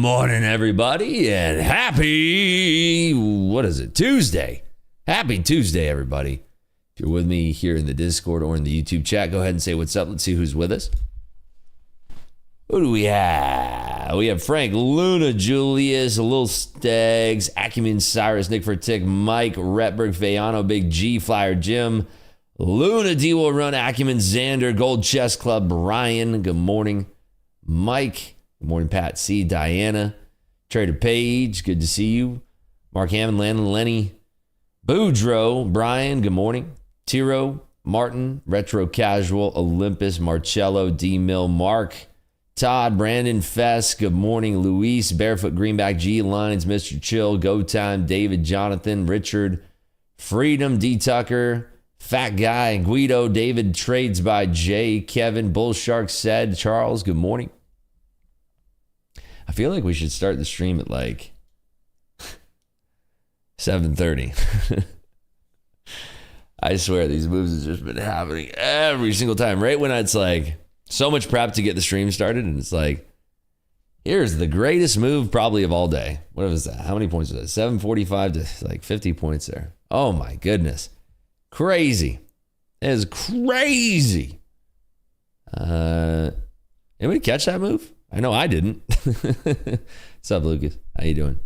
morning, everybody, and happy, what is it, Tuesday. Happy Tuesday, everybody. If you're with me here in the Discord or in the YouTube chat, go ahead and say what's up. Let's see who's with us. Who do we have? We have Frank, Luna, Julius, Lil Stegs, Acumen, Cyrus, Nick for Tick, Mike, Retberg, Fayano, Big G, Flyer, Jim, Luna, D will run, Acumen, Xander, Gold Chess Club, Brian, good morning, Mike, good morning, Pat C, Diana, Trader Page, good to see you, Mark Hammond, Landon, Lenny, Boudreaux, Brian, good morning, Tiro, Martin, Retro Casual, Olympus, Marcello, D Mill, Mark, Todd, Brandon, Fess, good morning, Luis, Barefoot, Greenback, G Lines, Mr. Chill, Go Time, David, Jonathan, Richard, Freedom, D Tucker, Fat Guy, Guido, David, Trades by Jay, Kevin, Bull Shark said, Charles, good morning. I feel like we should start the stream at like 7:30. I swear these moves have just been happening every single time. Right when it's like so much prep to get the stream started, and it's like, here's the greatest move probably of all day. What was that? How many points was that? 745 to like 50 points there. Oh my goodness. Crazy. It is crazy. Anybody catch that move? I know I didn't. What's up, Lucas? How you doing?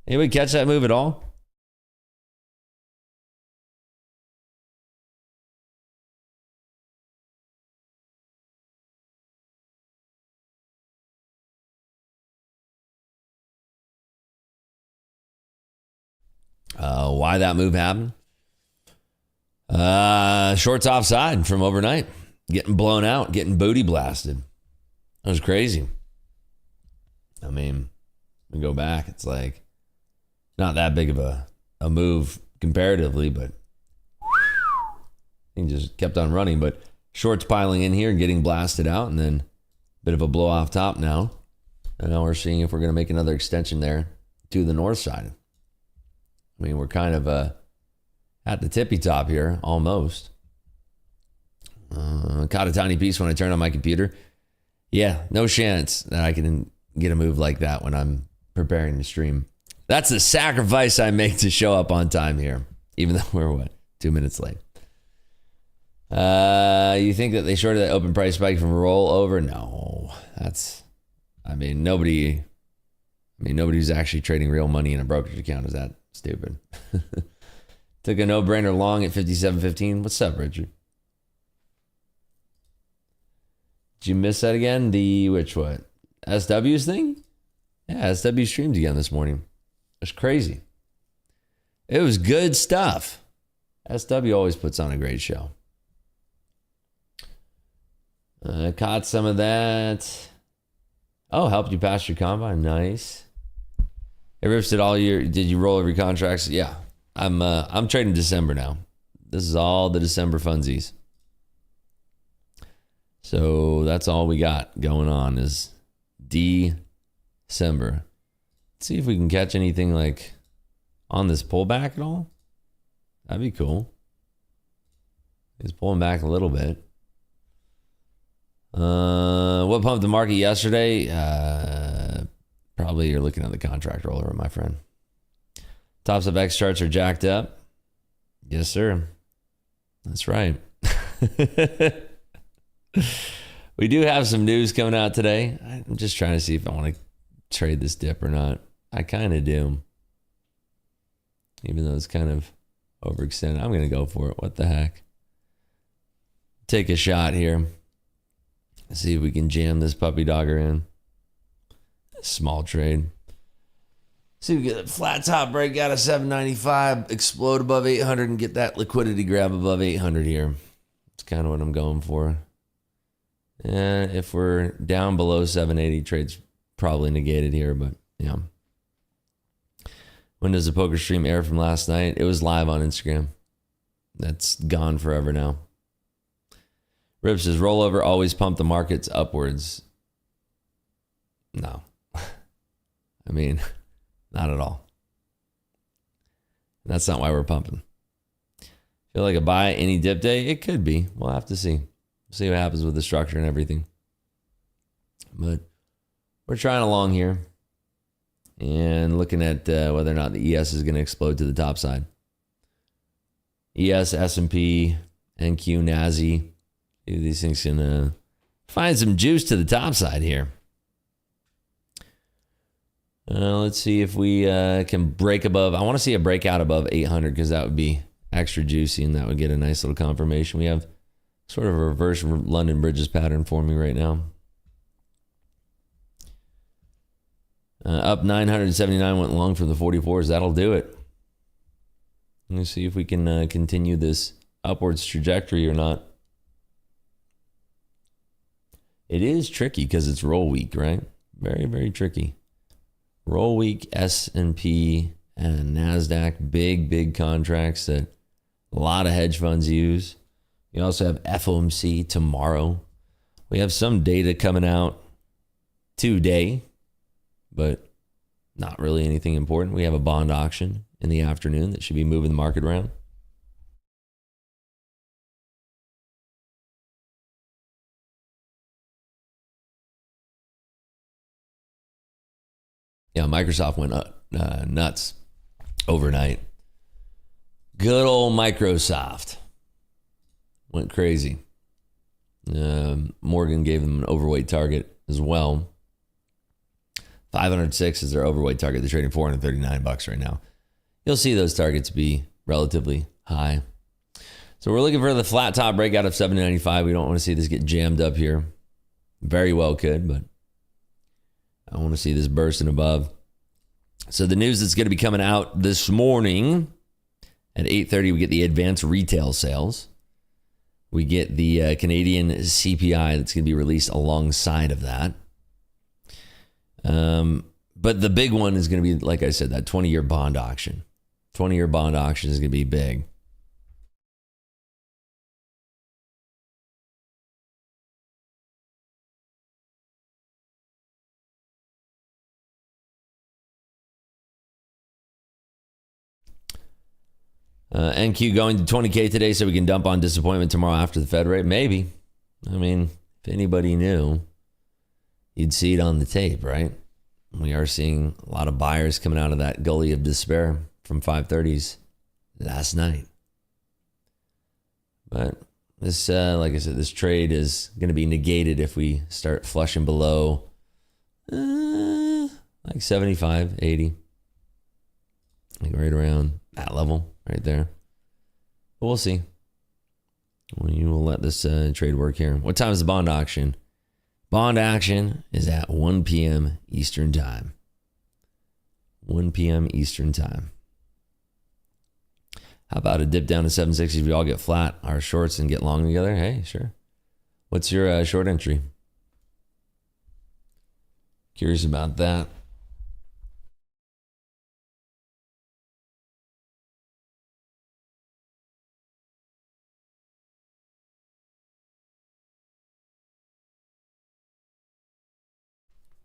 Anybody catch that move at all? Why that move happened? Shorts offside from overnight. Getting blown out, getting booty blasted. That was crazy. I mean, we go back, it's like not that big of a move comparatively, but he just kept on running. But shorts piling in here and getting blasted out, and then a bit of a blow off top now. And now we're seeing if we're going to make another extension there to the north side. I mean, we're kind of at the tippy top here, almost. Caught a tiny piece when I turned on my computer. Yeah, no chance that I can get a move like that when I'm preparing to stream. That's the sacrifice I make to show up on time here, even though we're, 2 minutes late. You think that they shorted that open price spike from rollover? No, nobody who's actually trading real money in a brokerage account is that stupid. Took a no-brainer long at 57.15. What's up, Richard? Did you miss that again? SW's thing? Yeah, SW streamed again this morning. It's crazy. It was good stuff. SW always puts on a great show. Caught some of that. Oh, helped you pass your combine. Nice. Hey, Rips, did you roll every contracts? Yeah. I'm trading December now. This is all the December funsies. So that's all we got going on is December. Let's see if we can catch anything like on this pullback at all. That'd be cool. He's pulling back a little bit. What pumped the market yesterday? Probably you're looking at the contract rollover, my friend. Tops of X charts are jacked up. Yes, sir. That's right. We do have some news coming out today. I'm just trying to see if I want to trade this dip or not. I kind of do. Even though it's kind of overextended. I'm going to go for it. What the heck? Take a shot here. See if we can jam this puppy dogger in. Small trade. See if we get a flat top break out of 795, explode above 800, and get that liquidity grab above 800 here. That's kind of what I'm going for. And if we're down below 780, trade's probably negated here, but yeah. When does the poker stream air from last night? It was live on Instagram. That's gone forever now. Rip says, rollover always pump the markets upwards. No. I mean, not at all. That's not why we're pumping. Feel like a buy any dip day? It could be. We'll have to see. See what happens with the structure and everything. But we're trying along here. and looking at whether or not the ES is going to explode to the top side. ES, S&P, NQ, NASI. These things can find some juice to the top side here. Let's see if we can break above. I want to see a breakout above 800 because that would be extra juicy and that would get a nice little confirmation. We have sort of a reverse London Bridges pattern forming right now. Up 979, went long for the 44s. That'll do it. Let me see if we can continue this upwards trajectory or not. It is tricky because it's roll week, right? Very, very tricky. Roll week, S&P and NASDAQ, big contracts that a lot of hedge funds use. We also have FOMC tomorrow. We have some data coming out today, but not really anything important. We have a bond auction in the afternoon that should be moving the market around. Yeah, Microsoft went nuts overnight. Good old Microsoft went crazy. Morgan gave them an overweight target as well. 506 is their overweight target. They're trading $439 right now. You'll see those targets be relatively high. So we're looking for the flat top breakout of 795. We don't want to see this get jammed up here. Very well could, but I want to see this bursting above. So the news that's going to be coming out this morning at 8:30, we get the advanced retail sales. We get the Canadian CPI that's going to be released alongside of that. But the big one is going to be, like I said, that 20-year bond auction. 20-year bond auction is going to be big. NQ going to 20K today so we can dump on disappointment tomorrow after the Fed rate? Maybe. I mean, if anybody knew, you'd see it on the tape, right? We are seeing a lot of buyers coming out of that gully of despair from 530s last night. But this, like I said, this trade is going to be negated if we start flushing below like 75, 80. Like right around that level right there. But we'll see. We will let this trade work here. What time is the bond auction? Bond action is at 1 p.m. Eastern Time. 1 p.m. Eastern Time. How about a dip down to 760 if we all get flat our shorts and get long together? Hey, sure. What's your short entry? Curious about that.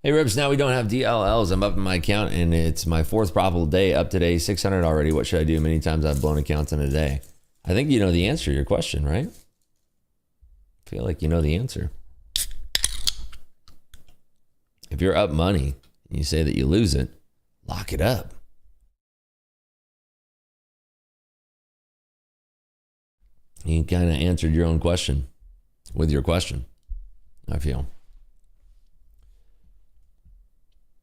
Hey, Ribs, now we don't have DLLs. I'm up in my account, and it's my fourth profitable day. Up today, 600 already. What should I do? Many times I've blown accounts in a day. I think you know the answer to your question, right? I feel like you know the answer. If you're up money and you say that you lose it, lock it up. You kind of answered your own question with your question, I feel.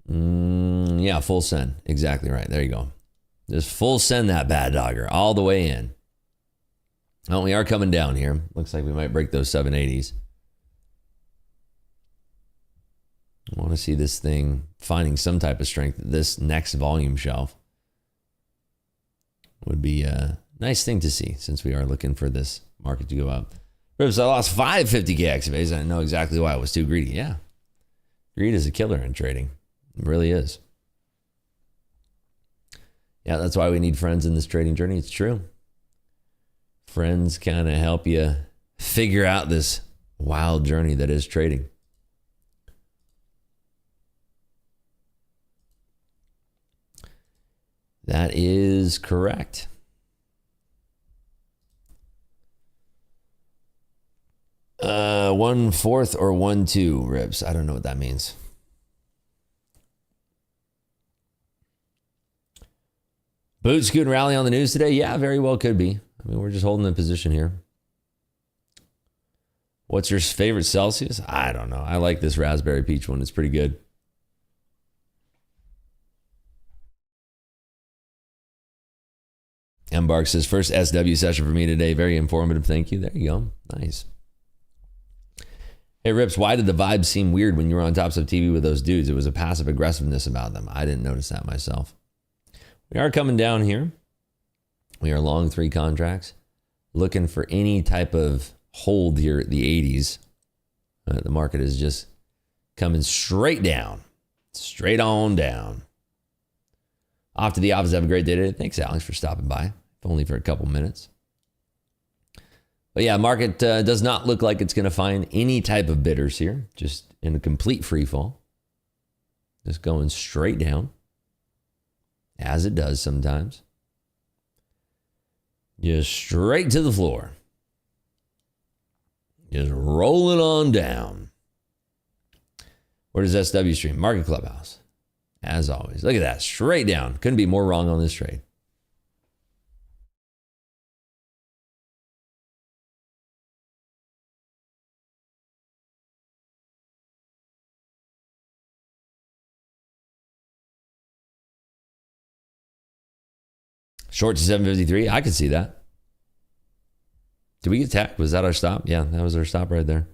Yeah, full send. Exactly right. There you go. Just full send that bad dogger all the way in. Oh, we are coming down here. Looks like we might break those 780s. I want to see this thing finding some type of strength. This next volume shelf would be a nice thing to see since we are looking for this market to go up. Ribs, I lost 550K activates. I know exactly why I was too greedy. Yeah. Greed is a killer in trading. It really is. Yeah, that's why we need friends in this trading journey. It's true. Friends kind of help you figure out this wild journey that is trading. That is correct. One-fourth or 1-2 Ribs. I don't know what that means. Boot scoot and rally on the news today? Yeah, very well could be. I mean, we're just holding the position here. What's your favorite Celsius? I don't know. I like this raspberry peach one. It's pretty good. Embark says, first SW session for me today. Very informative. Thank you. There you go. Nice. Hey, Rips, why did the vibe seem weird when you were on Top Step TV with those dudes? It was a passive aggressiveness about them. I didn't notice that myself. We are coming down here. We are long 3 contracts. Looking for any type of hold here at the 80s. The market is just coming straight down. Straight on down. Off to the office. Have a great day today. Thanks, Alex, for stopping by. If only for a couple minutes. But yeah, market does not look like it's going to find any type of bidders here. Just in a complete free fall. Just going straight down. As it does sometimes. Just straight to the floor. Just rolling on down. Where does SW stream? Market Clubhouse. As always. Look at that. Straight down. Couldn't be more wrong on this trade. Short to 753. I could see that. Did we get tagged? Was that our stop? Yeah, that was our stop right there.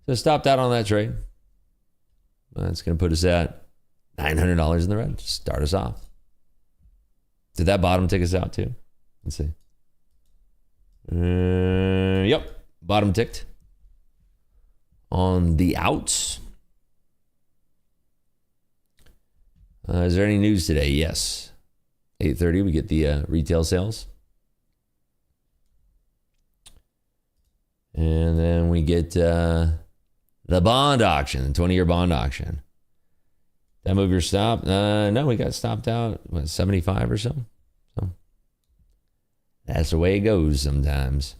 So stopped out on that trade. That's going to put us at $900 in the red. Just start us off. Did that bottom take us out too? Let's see. Yep. Bottom ticked. On the outs. Is there any news today? Yes. 8:30, we get the retail sales. And then we get the bond auction, the 20-year bond auction. That move your stop? No, we got stopped out, what, 75 or so? So that's the way it goes sometimes.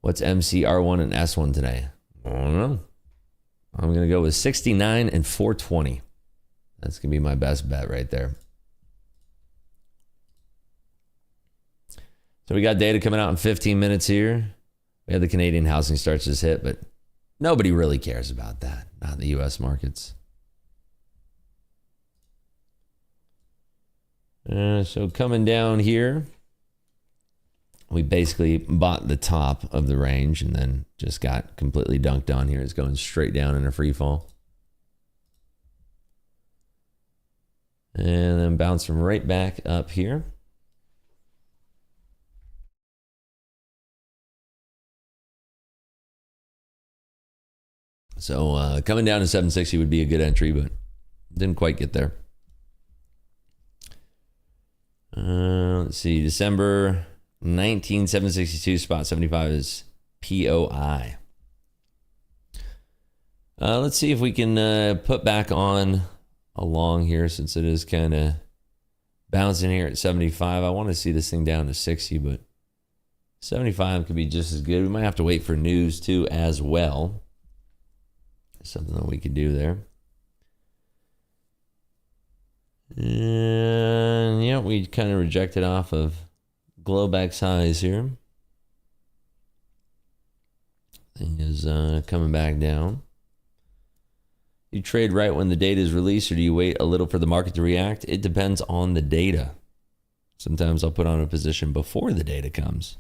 What's MCR1 and S1 today? I don't know. I'm going to go with 69 and 420. That's going to be my best bet right there. So we got data coming out in 15 minutes here. We have the Canadian housing starts just hit, but nobody really cares about that. Not the U.S. markets. So coming down here, we basically bought the top of the range and then just got completely dunked on here. It's going straight down in a free fall. And then bouncing right back up here. So coming down to 760 would be a good entry, but didn't quite get there. Let's see. December 19, 762, spot 75 is POI. Let's see if we can put back on along here since it is kind of bouncing here at 75. I want to see this thing down to 60, but 75 could be just as good. We might have to wait for news too as well. Something that we could do there. And yeah, we kind of rejected off of Globex highs here. Thing is coming back down. You trade right when the data is released, or do you wait a little for the market to react? It depends on the data. Sometimes I'll put on a position before the data comes.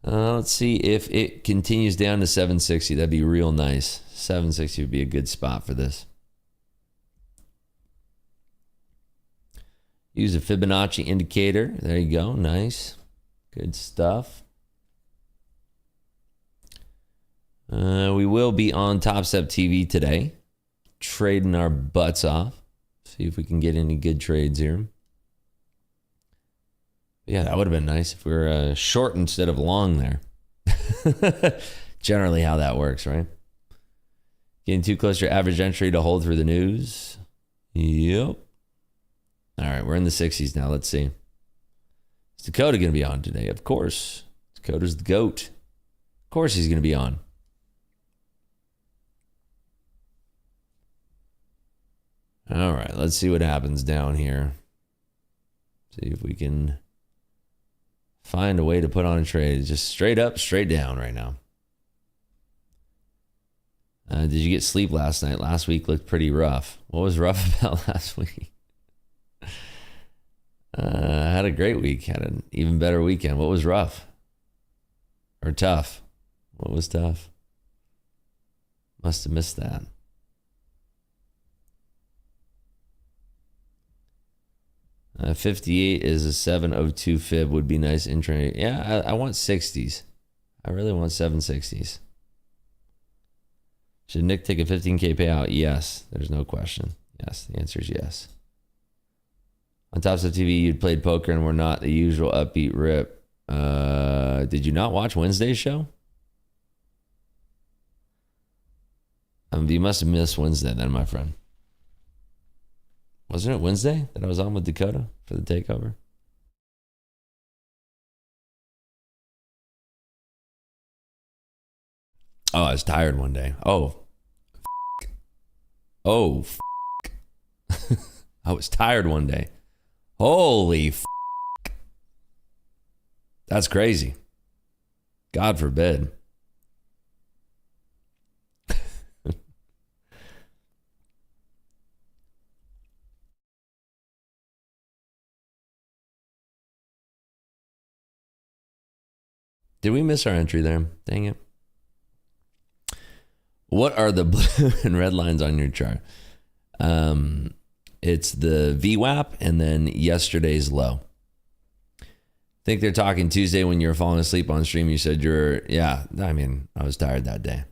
Let's see if it continues down to 760. That'd be real nice. 760 would be a good spot for this. Use a Fibonacci indicator. There you go. Nice. Good stuff. We will be on Top Step TV today. Trading our butts off. See if we can get any good trades here. Yeah, that would have been nice if we were short instead of long there. Generally how that works, right? Getting too close to your average entry to hold through the news. Yep. All right, we're in the 60s now. Let's see. Is Dakota going to be on today? Of course. Dakota's the GOAT. Of course he's going to be on. All right, let's see what happens down here. See if we can find a way to put on a trade. Just straight up, straight down right now. Did you get sleep last night? Last week looked pretty rough. What was rough about last week? I had a great week. Had an even better weekend. What was rough? Or tough? What was tough? Must have missed that. Uh, 58 is a 702 fib. Would be nice intraday. Yeah, I want 60s. I really want 760s. Should Nick take a 15K payout? Yes. There's no question. Yes. The answer is yes. On Top Stuff TV, you'd played poker and were not the usual upbeat rip. Did you not watch Wednesday's show? You must have missed Wednesday then, my friend. Wasn't it Wednesday that I was on with Dakota for the takeover? Oh, I was tired one day. I was tired one day. Holy that's crazy. God forbid. Did we miss our entry there? Dang it. What are the blue and red lines on your chart? It's the VWAP and then yesterday's low. I think they're talking Tuesday when you were falling asleep on stream. You said I was tired that day.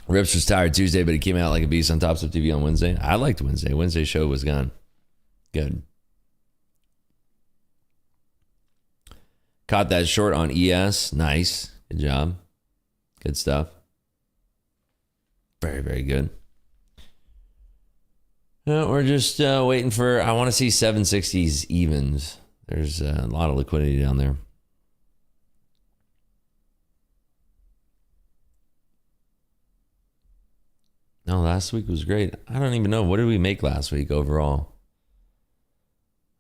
Rips was tired Tuesday, but he came out like a beast on Top Stuff TV on Wednesday. I liked Wednesday. Wednesday's show was gone. Good. Caught that short on ES. Nice. Good job. Good stuff. Very, very good. We're just waiting for, I want to see 760s evens. There's a lot of liquidity down there. No, last week was great. I don't even know. What did we make last week overall?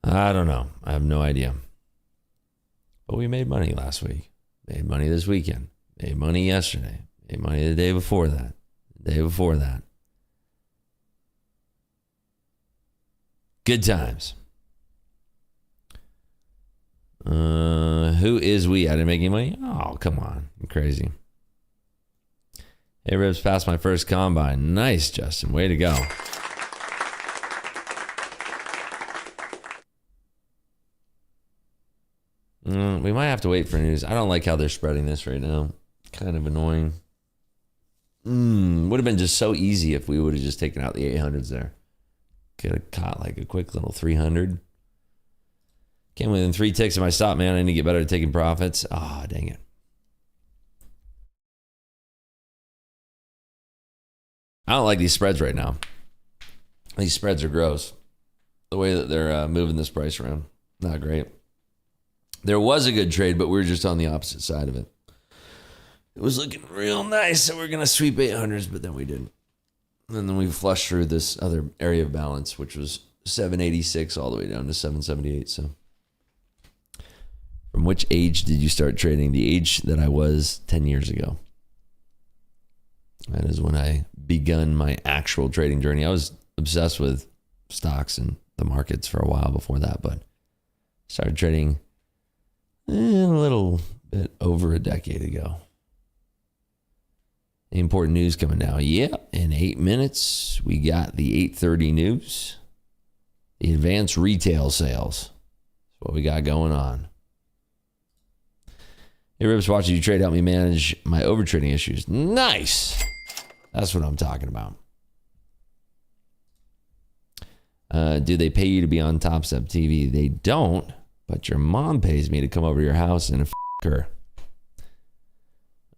I don't know. I have no idea. But we made money last week. Made money this weekend. Made money yesterday. Made money the day before that. The day before that. Good times. Who is we? I didn't make any money? Oh, come on. You're crazy. Hey, Ribs, passed my first combine. Nice, Justin. Way to go. We might have to wait for news. I don't like how they're spreading this right now. Kind of annoying. Would have been just so easy if we would have just taken out the 800s there. Could have caught like a quick little 300. Came within 3 ticks of my stop, man. I need to get better at taking profits. Ah, dang it. I don't like these spreads right now. These spreads are gross. The way that they're moving this price around. Not great. There was a good trade, but we were just on the opposite side of it. It was looking real nice, so we're going to sweep 800s, but then we didn't. And then we flushed through this other area of balance, which was 786 all the way down to 778. So from which age did you start trading? The age that I was 10 years ago. That is when I begun my actual trading journey. I was obsessed with stocks and the markets for a while before that, but started trading a little bit over a decade ago. Important news coming now. Yeah, in 8 minutes, we got the 8:30 news. The advanced retail sales. That's what we got going on. Hey, Ribs, watching you trade help me manage my overtrading issues. Nice. That's what I'm talking about. Do they pay you to be on Top Step TV? They don't, but your mom pays me to come over to your house and f*** her.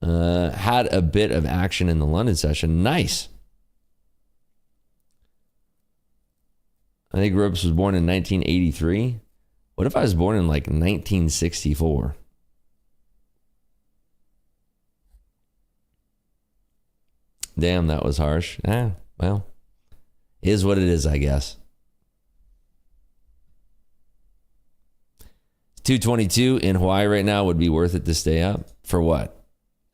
Had a bit of action in the London session. Nice. I think Ropes was born in 1983. What if I was born in like 1964? Damn, that was harsh. Well, is what it is, I guess. 222 in Hawaii right now. Would be worth it to stay up. For what?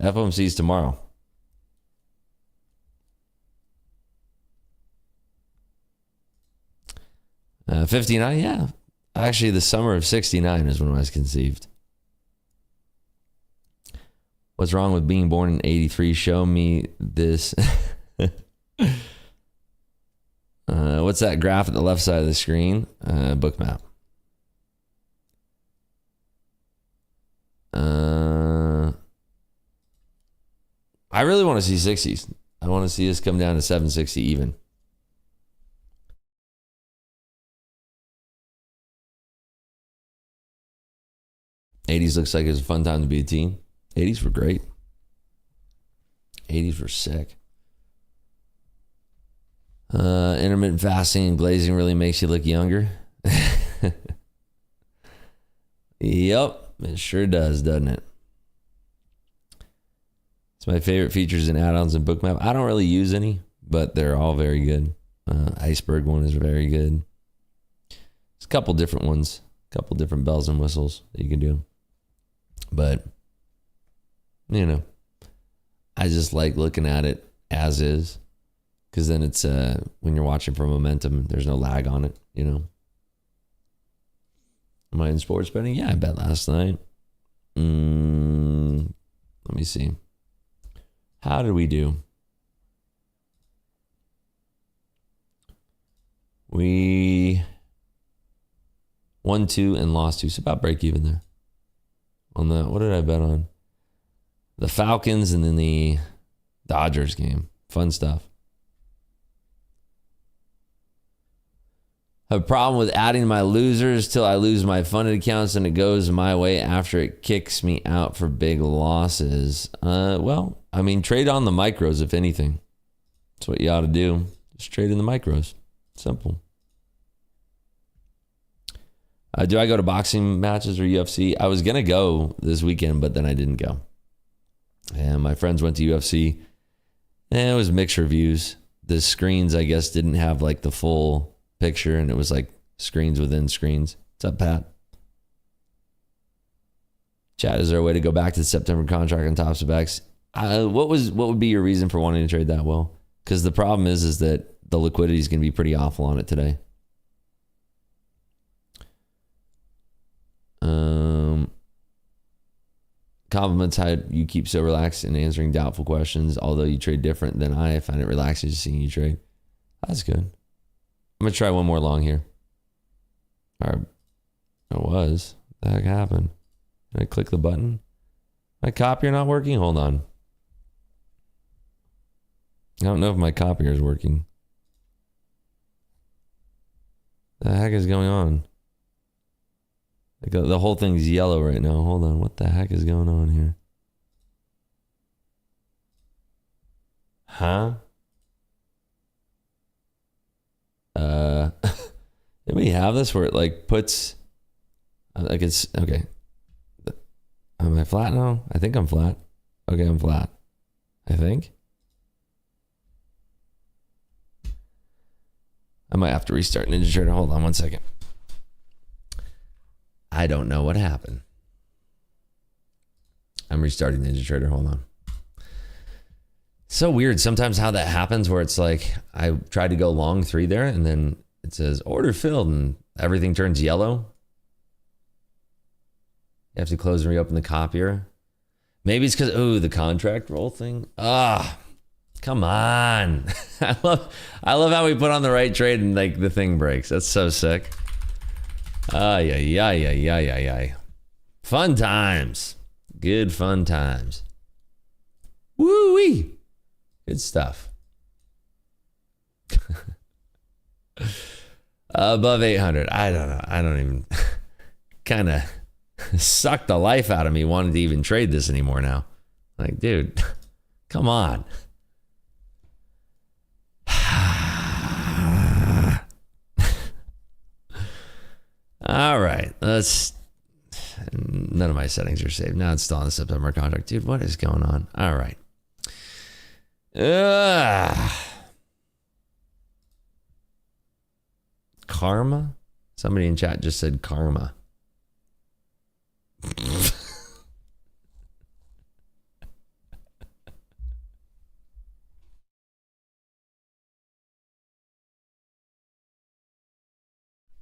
FOMC's tomorrow. Uh, 59, yeah. Actually, the summer of 69 is when I was conceived. What's wrong with being born in 83? Show me this. What's that graph at the left side of the screen? Book map. I really want to see 60s. I want to see this come down to 760 even. '80s looks like it was a fun time to be a teen. '80s were great. '80s were sick. Intermittent fasting and glazing really makes you look younger. Yep, it sure does, doesn't it? It's my favorite features and add-ons in Bookmap. I don't really use any, but they're all very good. Iceberg one is very good. There's a couple different ones, a couple different bells and whistles that you can do. But, you know, I just like looking at it as is, because then it's, when you're watching for momentum, there's no lag on it, you know. Am I in sports betting? Yeah, I bet last night. Let me see. How did we do? We won 2 and lost 2. So about break even there. On the, what did I bet on? The Falcons and then the Dodgers game. Fun stuff. Have a problem with adding my losers till I lose my funded accounts and it goes my way after it kicks me out for big losses. Well, I mean, trade on the micros, if anything. That's what you ought to do. Just trade in the micros. Simple. Do I go to boxing matches or UFC? I was going to go this weekend, but then I didn't go. And my friends went to UFC. And it was mixed reviews. The screens, I guess, didn't have like the full picture, and it was like screens within screens. What's up, Pat? Chat, is there a way to go back to the September contract on top specs? What would be your reason for wanting to trade that well? Because the problem is that the liquidity is going to be pretty awful on it today. Compliments how you keep so relaxed in answering doubtful questions, although you trade different than I find it relaxing just seeing you trade. That's good. I'm going to try one more long here. All right. It was. What the heck happened? Did I click the button? My copier not working? Hold on. I don't know if my copier is working. The heck is going on? Like the whole thing's yellow right now. Hold on. What the heck is going on here? Huh? Did we have this where it like puts like it's okay? Am I flat now? I think I'm flat. Okay, I'm flat. I think. I might have to restart Ninja Trader. Hold on one second. I don't know what happened. I'm restarting Ninja Trader. Hold on. So weird sometimes how that happens where it's like I tried to go long 3 there and then it says order filled and everything turns yellow. You have to close and reopen the copier. Maybe it's because, the contract roll thing. Come on. I love how we put on the right trade and like the thing breaks. That's so sick. Yeah. Fun times. Good fun times. Woo-wee. Good stuff. Above 800. I don't know. I don't even kind of sucked the life out of me wanting to even trade this anymore now. Like, dude, come on. All right, none of my settings are saved. Now it's still on the September contract. Dude, what is going on? All right. Karma? Somebody in chat just said karma.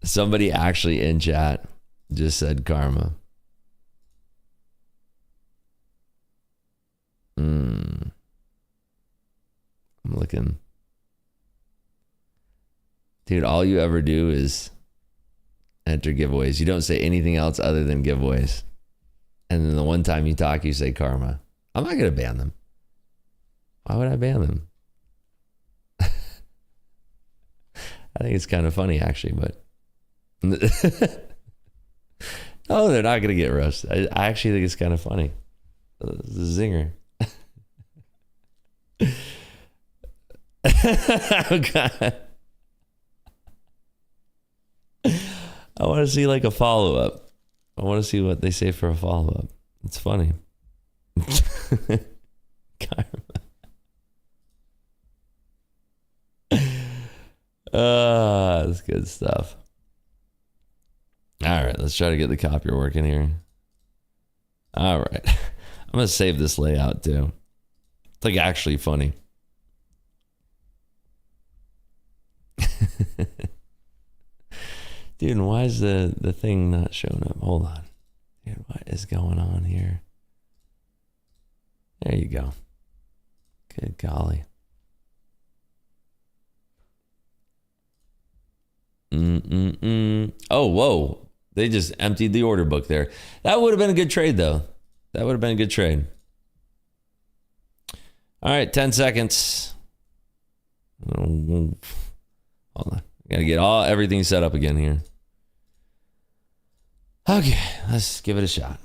Somebody actually in chat just said karma. I'm looking. Dude, all you ever do is enter giveaways. You don't say anything else other than giveaways. And then the one time you talk, you say karma. I'm not going to ban them. Why would I ban them? I think it's kind of funny, actually, but... Oh, they're not going to get roasted. I actually think it's kind of funny. It's a zinger. Oh, God. I want to see like a follow-up. I want to see what they say for a follow-up. It's funny. That's good stuff. All right, let's try to get the copier working here. All right. I'm going to save this layout too. It's like actually funny. Dude, why is the thing not showing up? Hold on. Dude, what is going on here? There you go. Good golly. Oh, whoa. They just emptied the order book there. That would have been a good trade, though. That would have been a good trade. All right, 10 seconds. Hold on. Gotta get everything set up again here. Okay, let's give it a shot.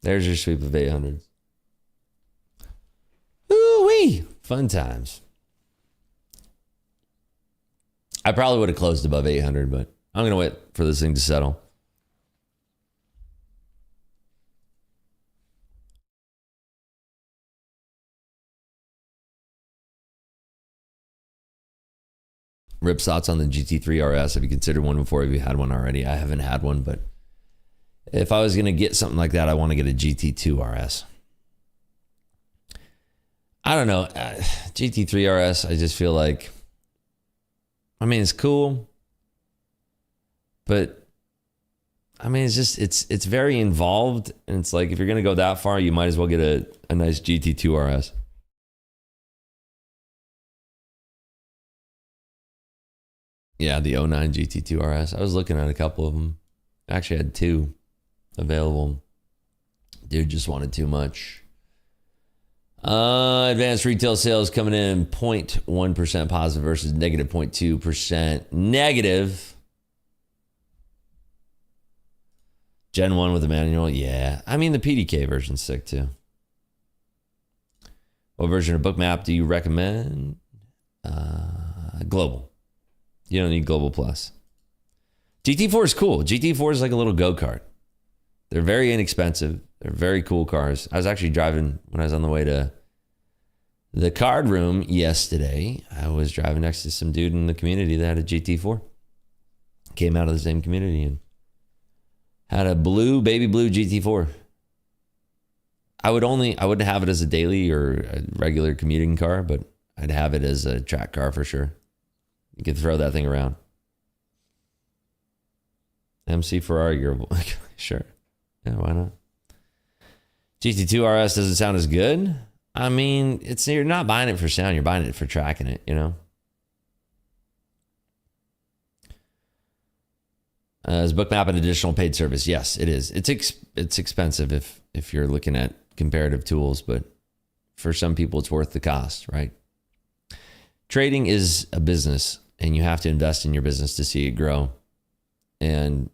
There's your sweep of 800. Ooh-wee! Fun times. I probably would have closed above 800, but I'm going to wait for this thing to settle. Rip's thoughts on the GT3 RS. Have you considered one before? Have you had one already? I haven't had one, but if I was going to get something like that, I want to get a GT2 RS. I don't know. GT3 RS, I just feel like, I mean, it's cool, but I mean, it's just, it's very involved. And it's like, if you're going to go that far, you might as well get a nice GT2 RS. Yeah, the 09 GT2 RS. I was looking at a couple of them. I actually had two available. Dude just wanted too much. Advanced retail sales coming in 0.1% positive versus negative 0.2% negative. Gen 1 with a manual. Yeah. I mean, the PDK version's sick too. What version of Bookmap do you recommend? Global. You don't need Global Plus. GT4 is cool. GT4 is like a little go-kart. They're very inexpensive. They're very cool cars. I was actually driving when I was on the way to the card room yesterday. I was driving next to some dude in the community that had a GT4. Came out of the same community and had a baby blue GT4. I wouldn't have it as a daily or a regular commuting car, but I'd have it as a track car for sure. You could throw that thing around. MC Ferrari gearable. Sure. Yeah, why not? GT2 RS doesn't sound as good. I mean, you're not buying it for sound. You're buying it for tracking it, you know? Is Bookmap an additional paid service? Yes, it is. It's expensive if you're looking at comparative tools, but for some people, it's worth the cost, right? Trading is a business, and you have to invest in your business to see it grow. And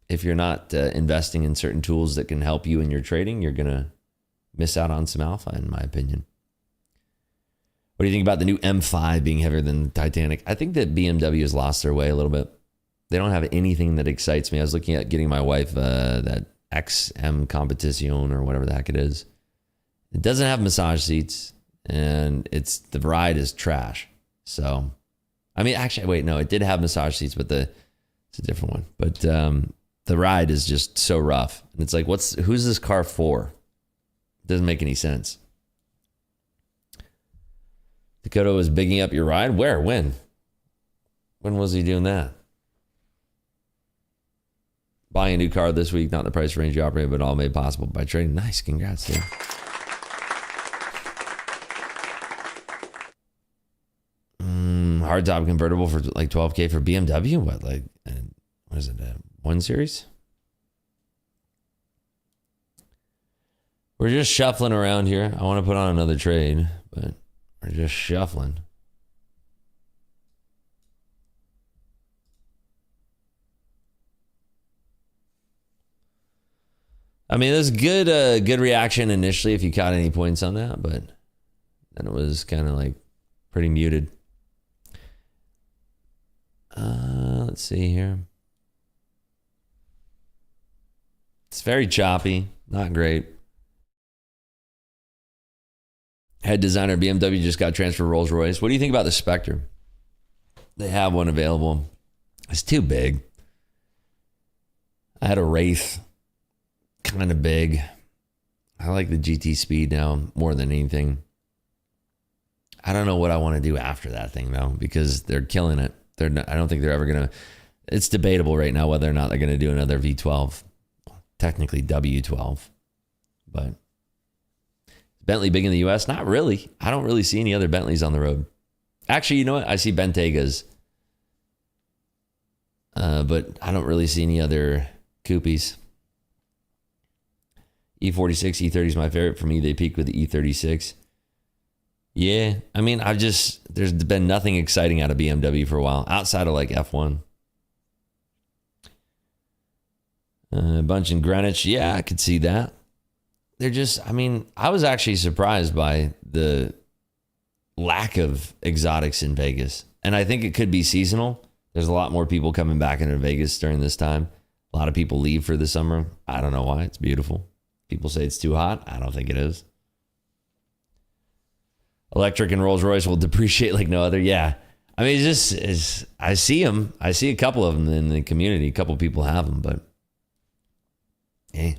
if you're not investing in certain tools that can help you in your trading, you're going to miss out on some alpha, in my opinion. What do you think about the new M5 being heavier than the Titanic? I think that BMW has lost their way a little bit. They don't have anything that excites me. I was looking at getting my wife that XM Competition or whatever the heck it is. It doesn't have massage seats, and the ride is trash. So, I mean, actually, wait, no, it did have massage seats, but it's a different one. But the ride is just so rough. And it's like, who's this car for? It doesn't make any sense. Dakota was bigging up your ride? Where? When? When was he doing that? Buying a new car this week, not the price range you operate, but all made possible by trading. Nice, congrats, dude. Hardtop convertible for like $12K for BMW? What is it, a 1 Series? We're just shuffling around here. I want to put on another trade, but we're just shuffling. I mean, it was good reaction initially if you caught any points on that, but then it was kind of like pretty muted. Let's see here. It's very choppy, not great. Head designer BMW just got transferred to Rolls-Royce. What do you think about the Spectre? They have one available. It's too big. I had a Wraith, kind of big. I like the GT Speed now more than anything. I don't know what I want to do after that thing though, because they're killing it. I don't think they're ever going to. It's debatable right now whether or not they're going to do another V12. Technically W12. But Bentley big in the US? Not really. I don't really see any other Bentleys on the road. Actually, you know what? I see Bentegas. But I don't really see any other Coupies. E46, E30 is my favorite. For me, they peak with the E36. Yeah, I mean, there's been nothing exciting out of BMW for a while, outside of like F1. A bunch in Greenwich. Yeah, I could see that. They're just, I mean, I was actually surprised by the lack of exotics in Vegas. And I think it could be seasonal. There's a lot more people coming back into Vegas during this time. A lot of people leave for the summer. I don't know why. It's beautiful. People say it's too hot. I don't think it is. Electric and Rolls-Royce will depreciate like no other. Yeah. I mean, I see them. I see a couple of them in the community. A couple of people have them, but hey,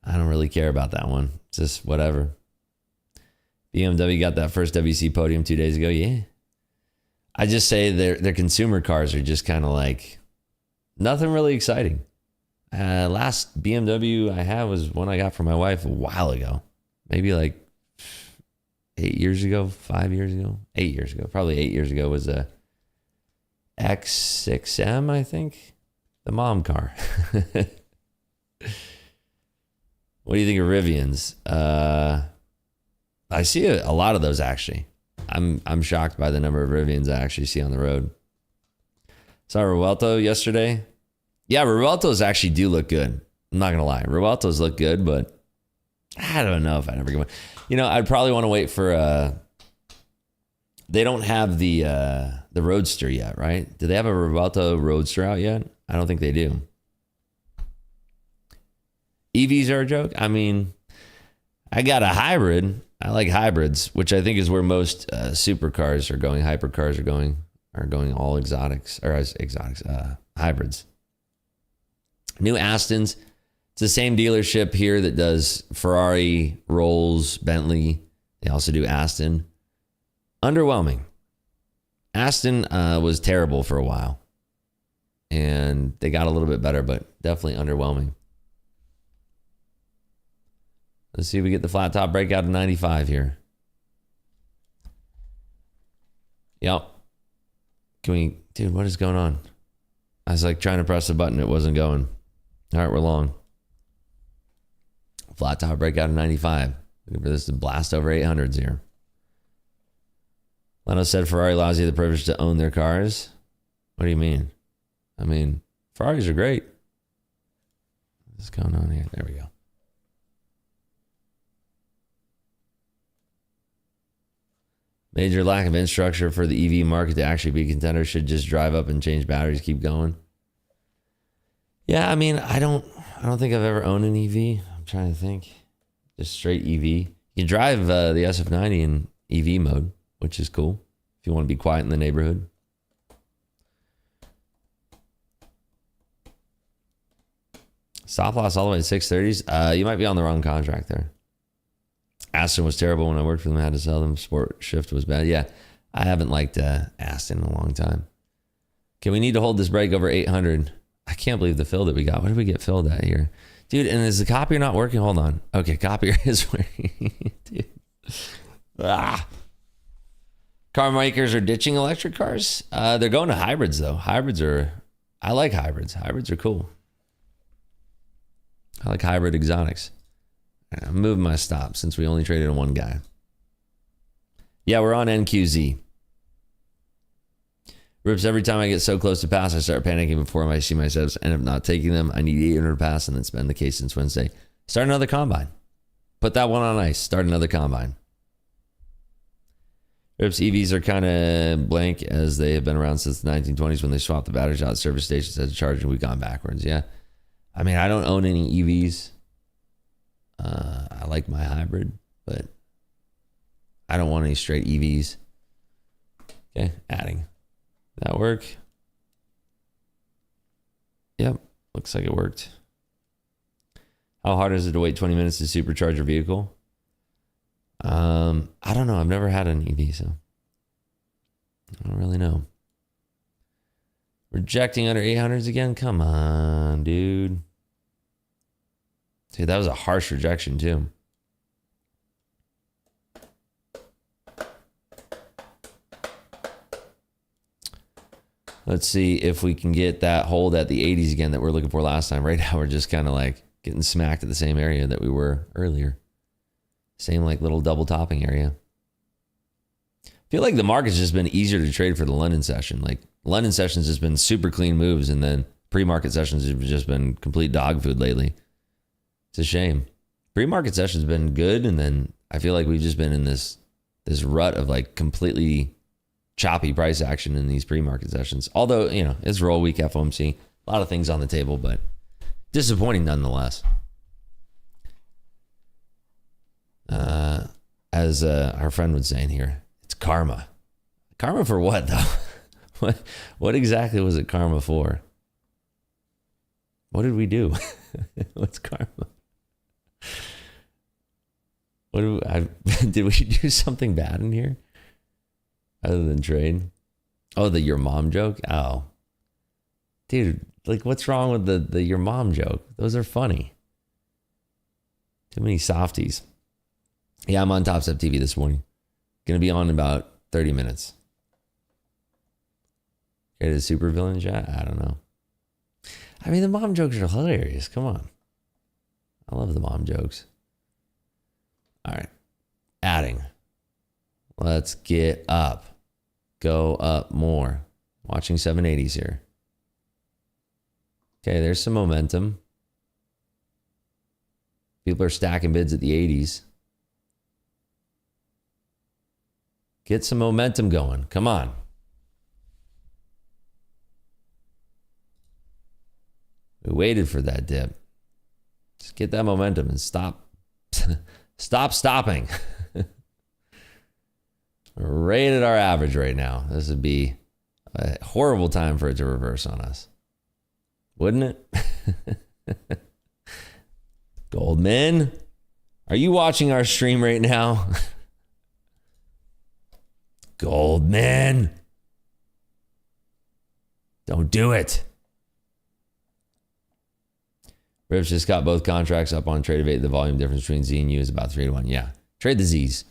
I don't really care about that one. It's just whatever. BMW got that first WC podium 2 days ago. Yeah. I just say their consumer cars are just kind of like nothing really exciting. Last BMW I had was one I got for my wife a while ago. Maybe like 8 years ago, 5 years ago, 8 years ago, probably 8 years ago was a X6M, I think. The mom car. What do you think of Rivians? I see a lot of those actually. I'm shocked by the number of Rivians I actually see on the road. Saw Revuelto yesterday. Yeah, Revueltos actually do look good. I'm not gonna lie, Revueltos look good, but I don't know if I'd ever go. You know, I'd probably want to wait for. They don't have the Roadster yet, right? Do they have a Revuelto Roadster out yet? I don't think they do. EVs are a joke. I mean, I got a hybrid. I like hybrids, which I think is where most supercars are going. Hypercars are going all exotics or hybrids. New Astons. It's the same dealership here that does Ferrari, Rolls, Bentley. They also do Aston. Underwhelming. Aston was terrible for a while. And they got a little bit better, but definitely underwhelming. Let's see if we get the flat top breakout of 95 here. Yep. Dude, what is going on? I was like trying to press the button. It wasn't going. All right, we're long. Flat top breakout of 95. Looking for this to blast over 800s here. Leno said Ferrari allows you the privilege to own their cars. What do you mean? I mean, Ferraris are great. What's going on here? There we go. Major lack of infrastructure for the EV market to actually be a contender. Should just drive up and change batteries, keep going. Yeah, I mean, I don't think I've ever owned an EV. I'm trying to think. Just straight EV. You can drive the SF90 in EV mode, which is cool if you want to be quiet in the neighborhood. Stop loss all the way to 630s. You might be on the wrong contract there. Aston was terrible when I worked for them. I had to sell them. Sport Shift was bad. Yeah, I haven't liked Aston in a long time. Okay, we need to hold this break over 800. I can't believe the fill that we got. What did we get filled at here? Dude, and is the copier not working? Hold on. Okay, copier is working. Dude. Car makers are ditching electric cars. They're going to hybrids, though. I like hybrids. Hybrids are cool. I like hybrid exotics. I'm moving my stop since we only traded on one guy. Yeah, we're on NQZ. Rips, every time I get so close to pass, I start panicking before I see my setups, end up not taking them. I need 800 to pass, and that's been the case since Wednesday. Start another combine. Put that one on ice. Start another combine. Rips, EVs are kind of blank as they have been around since the 1920s when they swapped the batteries out at service stations to charge, and we've gone backwards. Yeah. I mean, I don't own any EVs. I like my hybrid, but I don't want any straight EVs. Okay, adding. That work? Yep, looks like it worked. How hard is it to wait 20 minutes to supercharge your vehicle? I don't know. I've never had an EV, so I don't really know. Rejecting under 800s again? Come on, dude. Dude, that was a harsh rejection, too. Let's see if we can get that hold at the 80s again that we were looking for last time. Right now, we're just kind of like getting smacked at the same area that we were earlier. Same like little double topping area. I feel like the market's just been easier to trade for the London session. Like London sessions has been super clean moves, and then pre-market sessions have just been complete dog food lately. It's a shame. Pre-market session's been good, and then I feel like we've just been in this rut of like completely choppy price action in these pre-market sessions. Although, you know, it's roll week FOMC. A lot of things on the table, but disappointing nonetheless. As our friend was saying here, it's karma. Karma for what, though? What exactly was it karma for? What did we do? What's karma? Did we do something bad in here? Other than trade? Oh, the your mom joke? Oh. Dude, like what's wrong with the your mom joke? Those are funny. Too many softies. Yeah, I'm on Top Step TV this morning. Gonna be on in about 30 minutes. Get a super villain chat? I don't know. I mean, the mom jokes are hilarious. Come on. I love the mom jokes. All right. Adding. Let's get up. Go up more. Watching 780s here. Okay, there's some momentum. People are stacking bids at the 80s. Get some momentum going. Come on. We waited for that dip. Just get that momentum and stop. Stop stopping. We're right at our average right now. This would be a horrible time for it to reverse on us. Wouldn't it? Goldman, are you watching our stream right now? Goldman. Don't do it. Rips just got both contracts up on trade debate. The volume difference between Z and U is about 3 to 1. Yeah. Trade the Z's.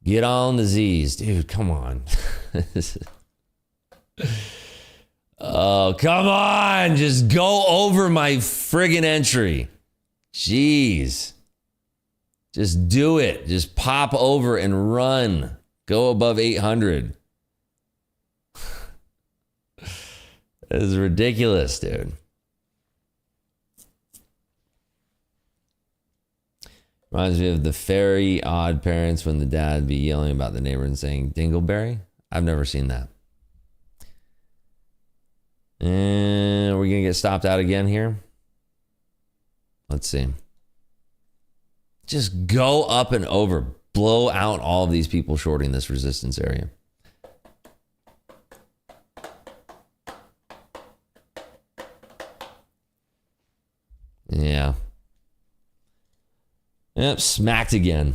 Get on the Z's. Dude, come on. Oh, come on. Just go over my friggin' entry. Jeez. Just do it. Just pop over and run. Go above 800. is ridiculous, dude. Reminds me of the very odd parents when the dad be yelling about the neighbor and saying, Dingleberry? I've never seen that. And we're going to get stopped out again here. Let's see. Just go up and over. Blow out all of these people shorting this resistance area. Yeah. Yep, smacked again.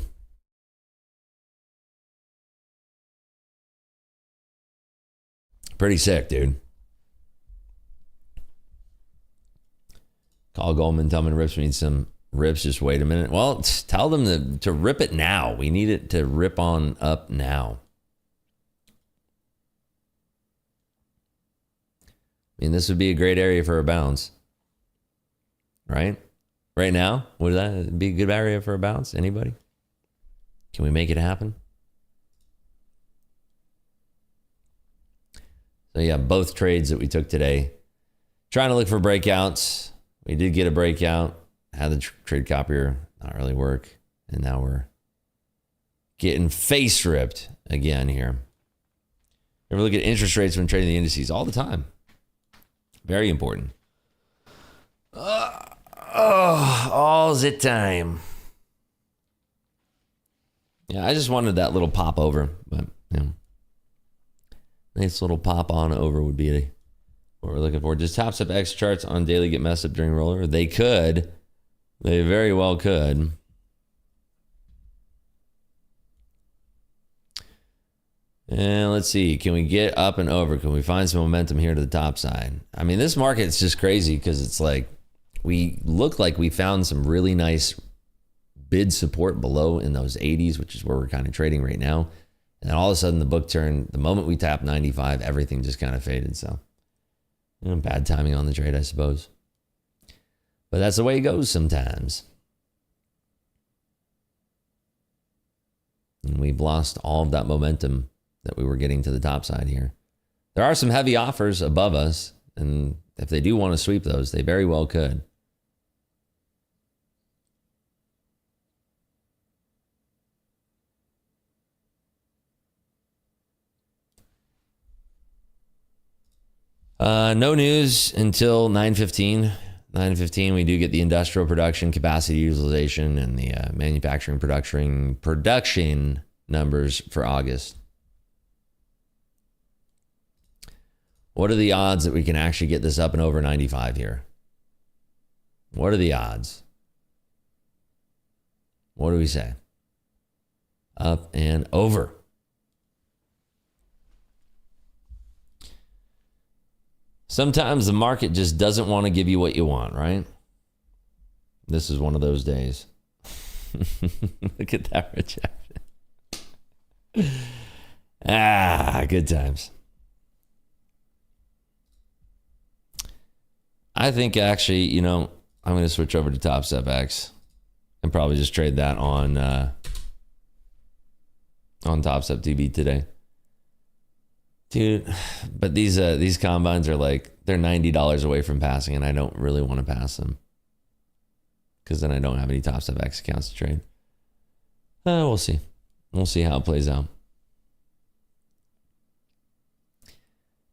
Pretty sick, dude. Call Goldman, tell them rips. We need some rips. Just wait a minute. Well, tell them to rip it now. We need it to rip on up now. I mean, this would be a great area for a bounce. Right? Right now, would that be a good area for a bounce? Anybody? Can we make it happen? So yeah, both trades that we took today. Trying to look for breakouts. We did get a breakout. Had the trade copier not really work. And now we're getting face ripped again here. Ever look at interest rates when trading the indices? All the time. Very important. All the time. Yeah, I just wanted that little pop over, but you know, nice little pop on over would be what we're looking for. Just tops up X charts on daily get messed up during rollover. They could. They very well could. And let's see. Can we get up and over? Can we find some momentum here to the top side? I mean, this market's just crazy because it's like we look like we found some really nice bid support below in those 80s, which is where we're kind of trading right now. And then all of a sudden the book turned. The moment we tapped 95, everything just kind of faded. So, you know, bad timing on the trade, I suppose. But that's the way it goes sometimes. And we've lost all of that momentum that we were getting to the top side here. There are some heavy offers above us, and if they do want to sweep those, they very well could. No news until 9:15. 9:15, we do get the industrial production capacity utilization and the manufacturing production numbers for August. What are the odds that we can actually get this up and over 95 here? What are the odds? What do we say? Up and over. Sometimes the market just doesn't want to give you what you want, right? This is one of those days. Look at that rejection. Good times. I think actually, you know, I'm going to switch over to Top Step X and probably just trade that on Top Step TV today. Dude, but these combines are like, they're $90 away from passing, and I don't really want to pass them because then I don't have any Top Step X accounts to trade. We'll see. We'll see how it plays out.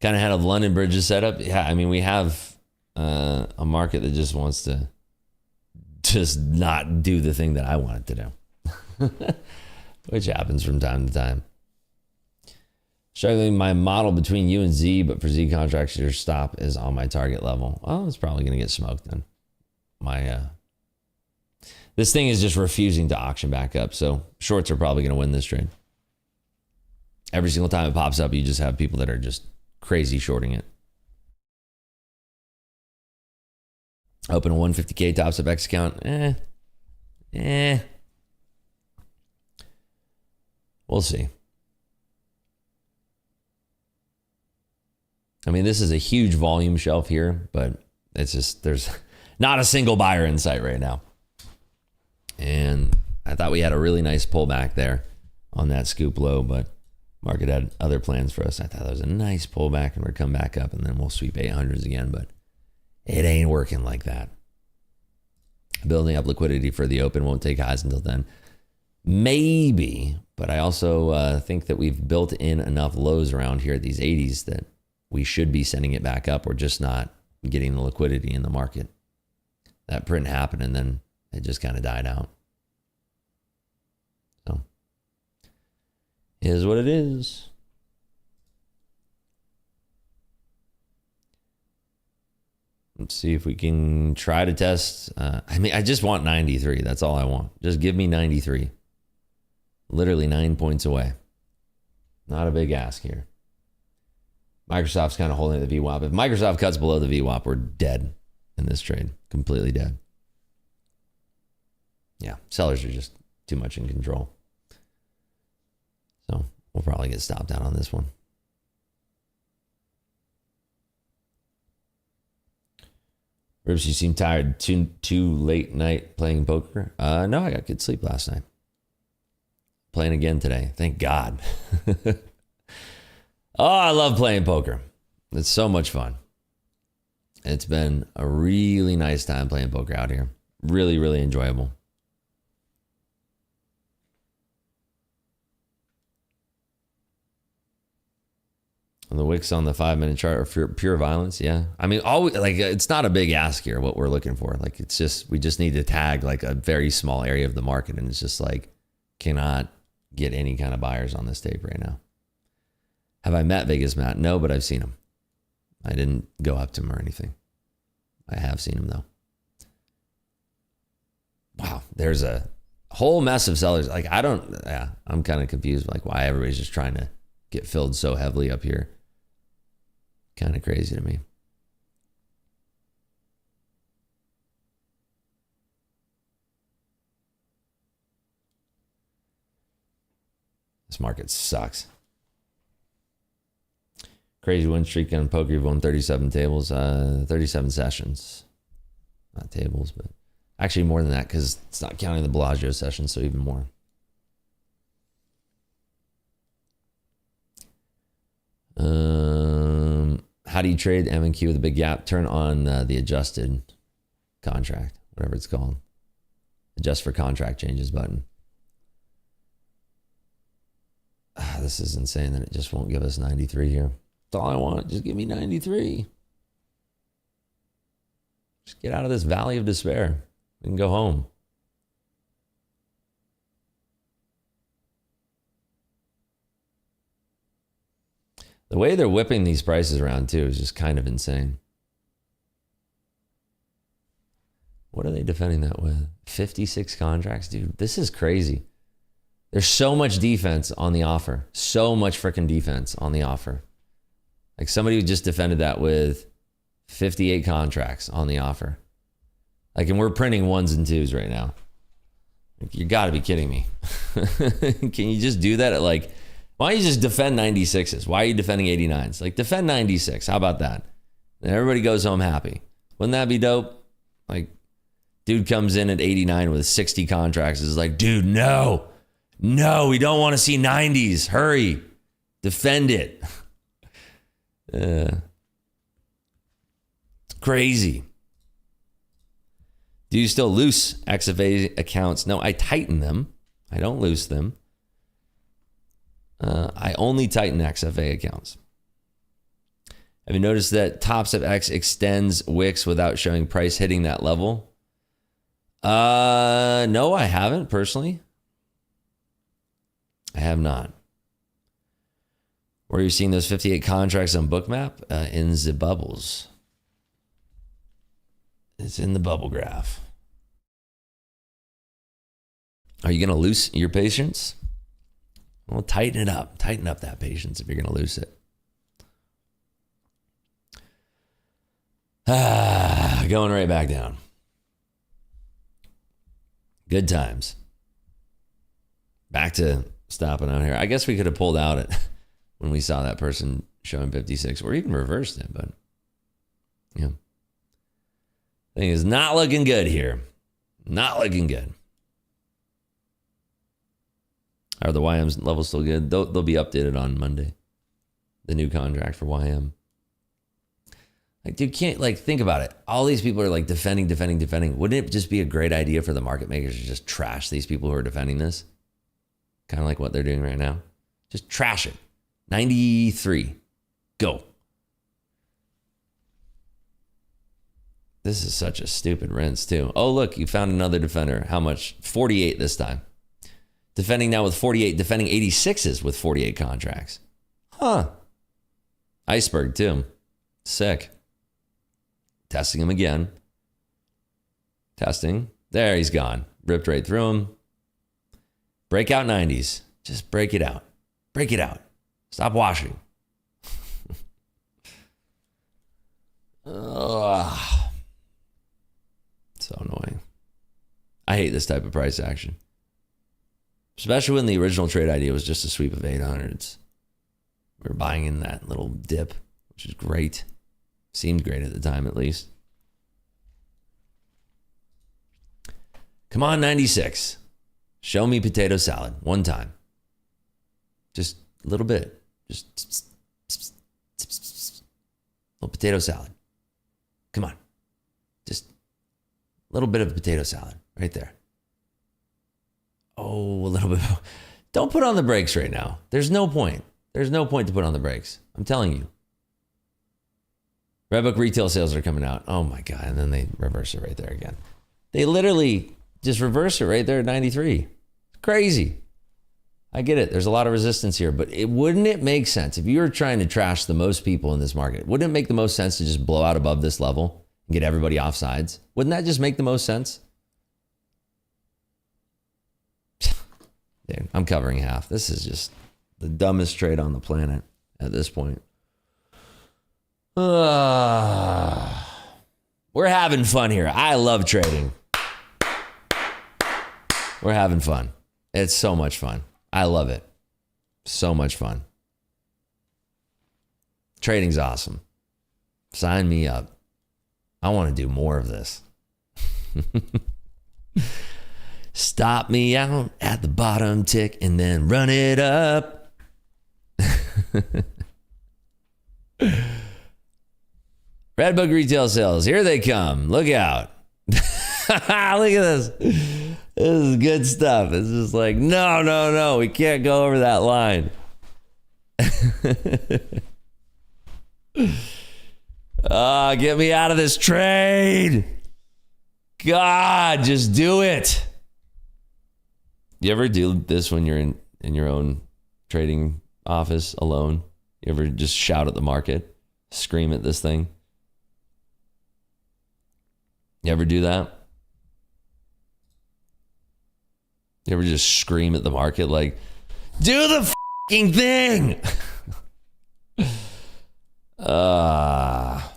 Kind of had a London bridges set up. Yeah, I mean, we have a market that just wants to just not do the thing that I want it to do, which happens from time to time. Struggling my model between U and Z, but for Z contracts, your stop is on my target level. Well, it's probably going to get smoked then. This thing is just refusing to auction back up, so shorts are probably going to win this trade. Every single time it pops up, you just have people that are just crazy shorting it. Open a 150K Top Step X account. We'll see. I mean, this is a huge volume shelf here, but it's just, there's not a single buyer in sight right now. And I thought we had a really nice pullback there on that scoop low, but Market had other plans for us. I thought that was a nice pullback and we're come back up and then we'll sweep 800s again, but it ain't working like that. Building up liquidity for the open, won't take highs until then. Maybe, but I also think that we've built in enough lows around here at these 80s that we should be sending it back up. We're just not getting the liquidity in the market. That print happened and then it just kind of died out. So, is what it is. Let's see if we can try to test. I just want 93. That's all I want. Just give me 93. Literally 9 points away. Not a big ask here. Microsoft's kind of holding the VWAP. If Microsoft cuts below the VWAP, we're dead in this trade. Completely dead. Yeah, sellers are just too much in control. So we'll probably get stopped out on this one. Ribs, you seem tired. Too late night playing poker? No, I got good sleep last night. Playing again today. Thank God. Oh, I love playing poker. It's so much fun. It's been a really nice time playing poker out here. Really, really enjoyable. And the wicks on the 5-minute chart are pure violence. Yeah. I mean, always, like, it's not a big ask here what we're looking for. Like, it's just, we just need to tag like a very small area of the market. And it's just like, cannot get any kind of buyers on this tape right now. Have I met Vegas Matt? No, but I've seen him. I didn't go up to him or anything. I have seen him though. Wow. There's a whole mess of sellers. Like, I'm kind of confused. Like, why everybody's just trying to get filled so heavily up here. Kind of crazy to me. This market sucks. Crazy win streak on poker. You've won 37 tables, 37 sessions. Not tables, but actually more than that because it's not counting the Bellagio session, so even more. How do you trade M&Q with a big gap? Turn on the adjusted contract, whatever it's called. Adjust for contract changes button. This is insane that it just won't give us 93 here. That's all I want. Just give me 93. Just get out of this valley of despair. We can go home. The way they're whipping these prices around too is just kind of insane. What are they defending that with? 56 contracts? Dude, this is crazy. There's so much defense on the offer. So much freaking defense on the offer. Like somebody just defended that with 58 contracts on the offer. Like, and we're printing 1s and 2s right now. Like, you gotta be kidding me. Can you just do that at like, why don't you just defend 96s? Why are you defending 89s? Like, defend 96. How about that? And everybody goes home happy. Wouldn't that be dope? Like, dude comes in at 89 with 60 contracts. Is like, dude, no, we don't want to see 90s. Hurry, defend it. Crazy. Do you still loose XFA accounts? No, I tighten them. I don't loose them. I only tighten XFA accounts. Have you noticed that Tops of X extends wicks without showing price hitting that level? No, I haven't personally. I have not. Where are you seeing those 58 contracts on Bookmap? In the bubbles. It's in the bubble graph. Are you going to lose your patience? Well, tighten it up. Tighten up that patience if you're going to lose it. Going right back down. Good times. Back to stopping out here. I guess we could have pulled out it when we saw that person showing 56 or even reversed it, but yeah. Thing is not looking good here. Not looking good. Are the YM's levels still good? They'll be updated on Monday. The new contract for YM. Like, dude, can't, like, think about it. All these people are like defending. Wouldn't it just be a great idea for the market makers to just trash these people who are defending this? Kind of like what they're doing right now. Just trash it. 93. Go. This is such a stupid rinse, too. Oh, look, you found another defender. How much? 48 this time. Defending now with 48. Defending 86s with 48 contracts. Huh. Iceberg, too. Sick. Testing him again. Testing. There, he's gone. Ripped right through him. Breakout 90s. Just break it out. Break it out. Stop washing. Ugh. So annoying. I hate this type of price action. Especially when the original trade idea was just a sweep of 800s. We were buying in that little dip, which is great. Seemed great at the time, at least. Come on, 96. Show me potato salad one time. Just a little bit. Just little potato salad. Come on. Just a little bit of potato salad right there. Oh, a little bit. Don't put on the brakes right now. There's no point. There's no point to put on the brakes. I'm telling you. Redbook retail sales are coming out. Oh my God. And then they reverse it right there again. They literally just reverse it right there at 93. It's crazy. I get it. There's a lot of resistance here, but wouldn't it make sense if you were trying to trash the most people in this market? Wouldn't it make the most sense to just blow out above this level and get everybody off sides? Wouldn't that just make the most sense? Dude, I'm covering half. This is just the dumbest trade on the planet at this point. We're having fun here. I love trading. We're having fun. It's so much fun. I love it. So much fun. Trading's awesome. Sign me up. I want to do more of this. Stop me out at the bottom tick and then run it up. Redbook retail sales. Here they come. Look out. Look at this. This is good stuff. It's just like, no. We can't go over that line. Get me out of this trade. God, just do it. You ever do this when you're in your own trading office alone? You ever just shout at the market? Scream at this thing? You ever do that? You ever just scream at the market like, do the fucking thing? Now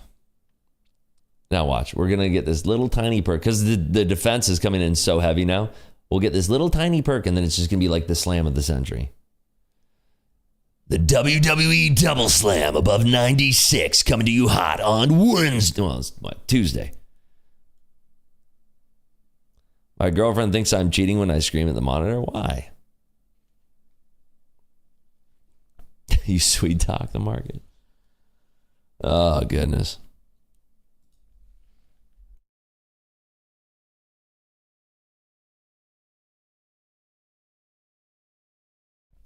watch. We're going to get this little tiny perk because the defense is coming in so heavy now. We'll get this little tiny perk and then it's just going to be like the slam of the century. The WWE Double Slam above 96 coming to you hot on Wednesday. Well, it's what, Tuesday. My girlfriend thinks I'm cheating when I scream at the monitor. Why? You sweet talk the market. Oh, goodness.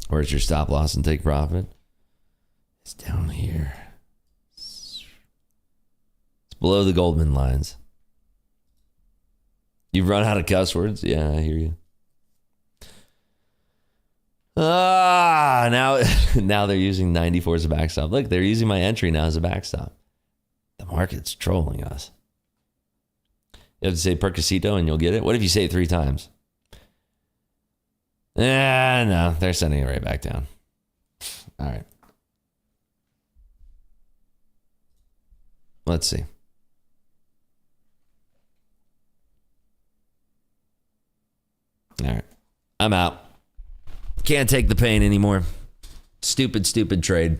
Where's your stop loss and take profit? It's down here. It's below the Goldman lines. You've run out of cuss words? Yeah, I hear you. Now they're using 94 as a backstop. Look, they're using my entry now as a backstop. The market's trolling us. You have to say Percocito and you'll get it. What if you say it 3 times? No, they're sending it right back down. All right. Let's see. All right. I'm out. Can't take the pain anymore. Stupid trade.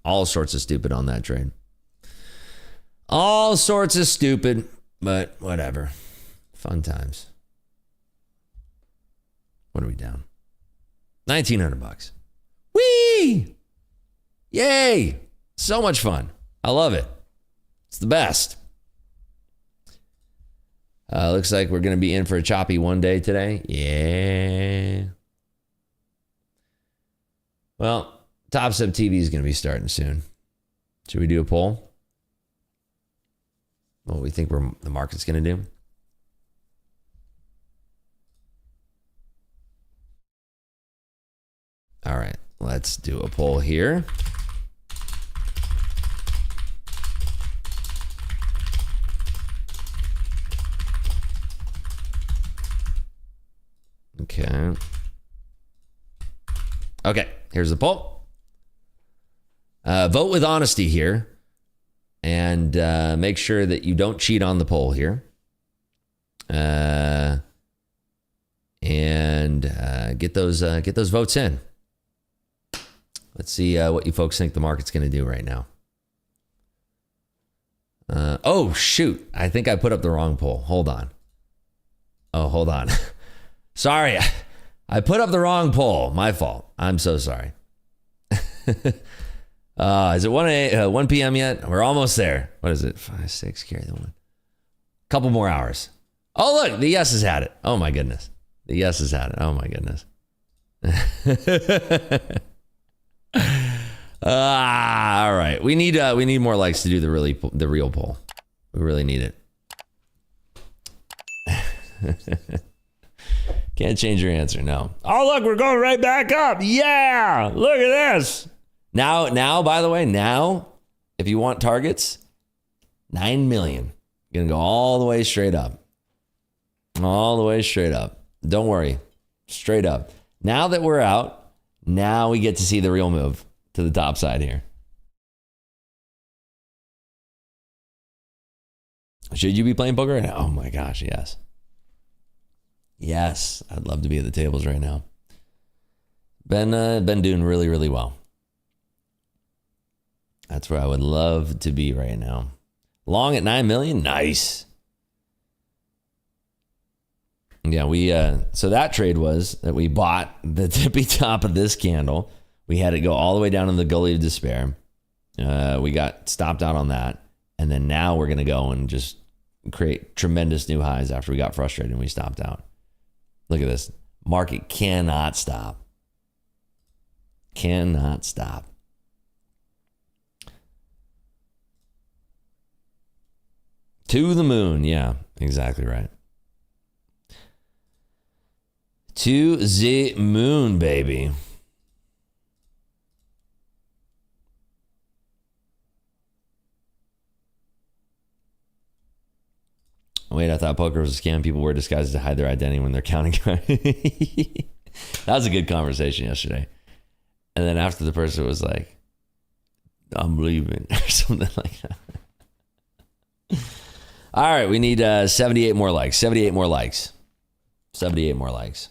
All sorts of stupid on that trade. All sorts of stupid, but whatever. Fun times. What are we down? $1,900. Whee! Yay! So much fun. I love it. It's the best. Looks like we're going to be in for a choppy one day today. Yeah. Well, Top Step TV is going to be starting soon. Should we do a poll? What we think the market's going to do? All right, let's do a poll here. Okay, here's the poll. Vote with honesty here. And make sure that you don't cheat on the poll here. And get those votes in. Let's see what you folks think the market's going to do right now. Oh, shoot. I think I put up the wrong poll. Hold on. Oh, hold on. Sorry. I put up the wrong poll. My fault. I'm so sorry. Is it 1 p.m. yet? We're almost there. What is it? 5, 6, carry the one. Couple more hours. Oh, look. The yeses had it. Oh, my goodness. The yeses had it. Oh, my goodness. All right. We need more likes to do the real poll. We really need it. Can't change your answer. No. Oh, look, we're going right back up. Yeah. Look at this. Now, by the way, if you want targets, 9 million. You're going to go all the way straight up. All the way straight up. Don't worry. Straight up. Now that we're out, now we get to see the real move to the top side here. Should you be playing poker right now? Oh my gosh, yes. Yes, I'd love to be at the tables right now. Been doing really, really well. That's where I would love to be right now. Long at 9 million? Nice. Yeah, so that trade was that we bought the tippy top of this candle. We had it go all the way down in the gully of despair. We got stopped out on that. And then now we're going to go and just create tremendous new highs after we got frustrated and we stopped out. Look at this. Market cannot stop. Cannot stop. To the moon. Yeah, exactly right. To the moon, baby. Wait, I thought poker was a scam. People wear disguises to hide their identity when they're counting. That was a good conversation yesterday. And then after the person was like, I'm leaving, or something like that. All right, we need 78 more likes. 78 more likes. 78 more likes.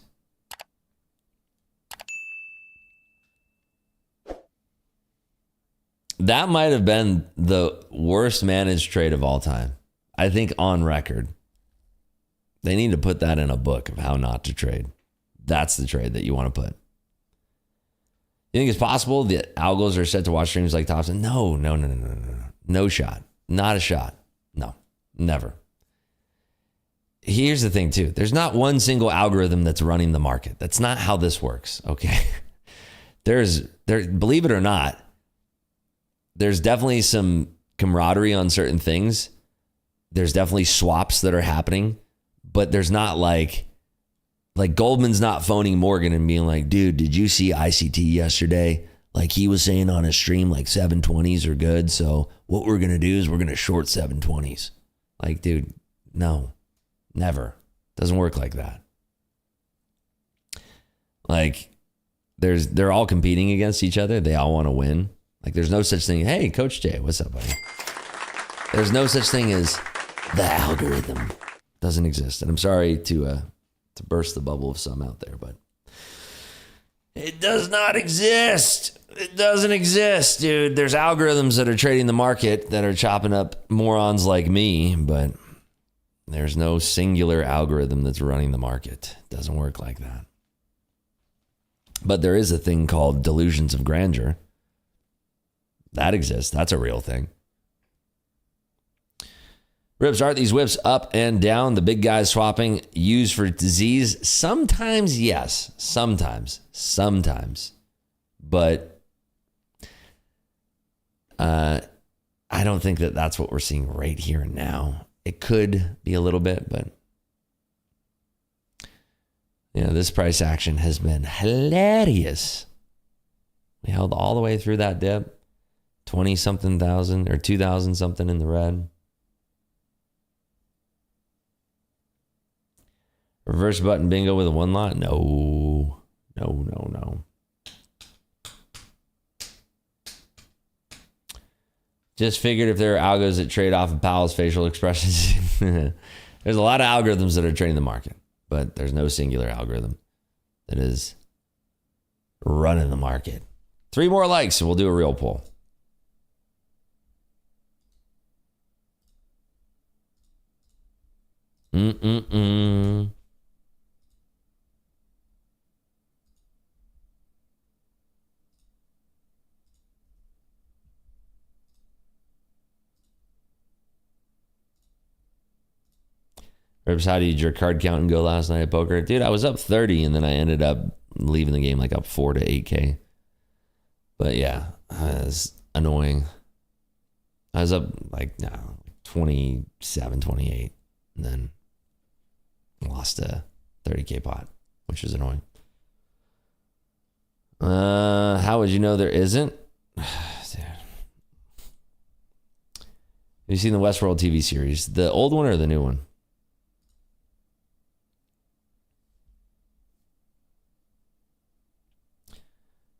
That might have been the worst managed trade of all time. I think on record. They need to put that in a book of how not to trade. That's the trade that you want to put. You think it's possible that algos are set to watch streams like Thompson? No. No shot. Not a shot. No, never. Here's the thing too. There's not one single algorithm that's running the market. That's not how this works, okay? Believe it or not, there's definitely some camaraderie on certain things. There's definitely swaps that are happening, but there's not like Goldman's not phoning Morgan and being like, dude, did you see ICT yesterday? Like he was saying on his stream, like 720s are good. So what we're going to do is we're going to short 720s. Like, dude, no, never. Doesn't work like that. Like they're all competing against each other. They all want to win. Like there's no such thing. Hey, Coach Jay, what's up, buddy? There's no such thing as the algorithm. Doesn't exist. And I'm sorry to burst the bubble of some out there, but it does not exist. It doesn't exist, dude. There's algorithms that are trading the market that are chopping up morons like me, but there's no singular algorithm that's running the market. It doesn't work like that. But there is a thing called delusions of grandeur. That exists. That's a real thing. Rips, aren't these whips up and down? The big guys swapping used for disease? Sometimes, yes. Sometimes. But I don't think that that's what we're seeing right here and now. It could be a little bit, but this price action has been hilarious. We held all the way through that dip, 20-something thousand or 2,000 something in the red. Reverse button bingo with a one lot? No. Just figured if there are algos that trade off of Powell's facial expressions. There's a lot of algorithms that are trading the market, but there's no singular algorithm that is running the market. 3 more likes and we'll do a real poll. Ribs, how did your card count and go last night at poker? Dude, I was up 30 and then I ended up leaving the game like up 4 to 8K. But yeah, it was annoying. I was up like 27, 28 and then lost a 30K pot, which is annoying. How would you know there isn't? Have you seen the Westworld TV series? The old one or the new one?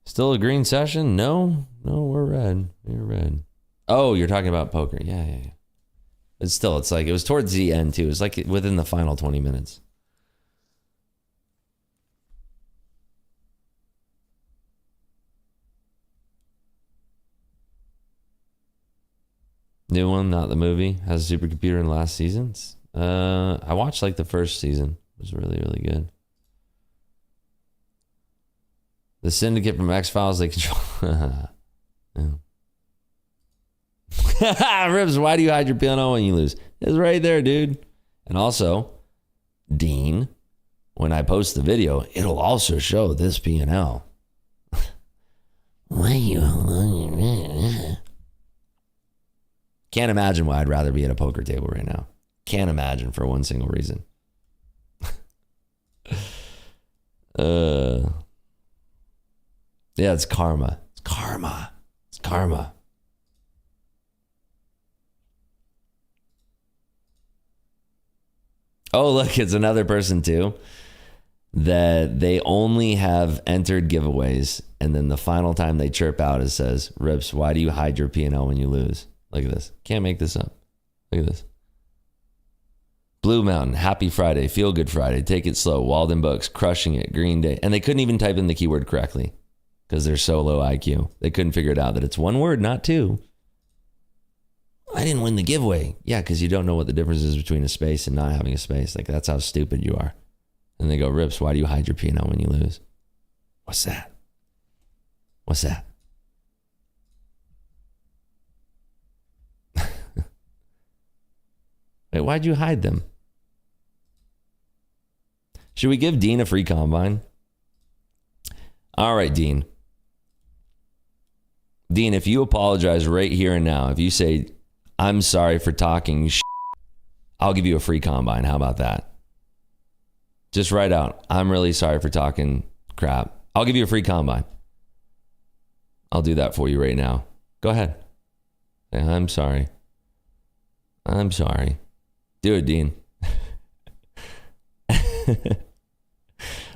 Still a green session? No, we're red. We're red. Oh, you're talking about poker. Yeah. But still, it's like, it was towards the end too. It's like within the final 20 minutes. New one, not the movie. Has a supercomputer in the last seasons. I watched like the first season. It was really, really good. The Syndicate from X-Files, they control. Ribs, why do you hide your P&L when you lose? It's right there, dude. And also, Dean, when I post the video, it'll also show this P&L. Why you? Can't imagine why I'd rather be at a poker table right now. Can't imagine for one single reason. Yeah, it's karma. It's karma. It's karma. Oh, look, it's another person too. That they only have entered giveaways, and then the final time they chirp out, it says, Rips, why do you hide your P&L when you lose? Look at this. Can't make this up. Look at this. Blue Mountain, Happy Friday, Feel Good Friday, Take It Slow, Walden Books, Crushing It, Green Day. And they couldn't even type in the keyword correctly because they're so low IQ. They couldn't figure it out that it's one word, not two. I didn't win the giveaway. Yeah, because you don't know what the difference is between a space and not having a space. Like, that's how stupid you are. And they go, Rips, why do you hide your P&L when you lose? What's that? What's that? Wait, why'd you hide them? Should we give Dean a free combine? All right, Dean. Dean, if you apologize right here and now, if you say, I'm sorry for talking shit, I'll give you a free combine. How about that? Just write out, I'm really sorry for talking crap. I'll give you a free combine. I'll do that for you right now. Go ahead. Say, I'm sorry. I'm sorry. Do it, Dean.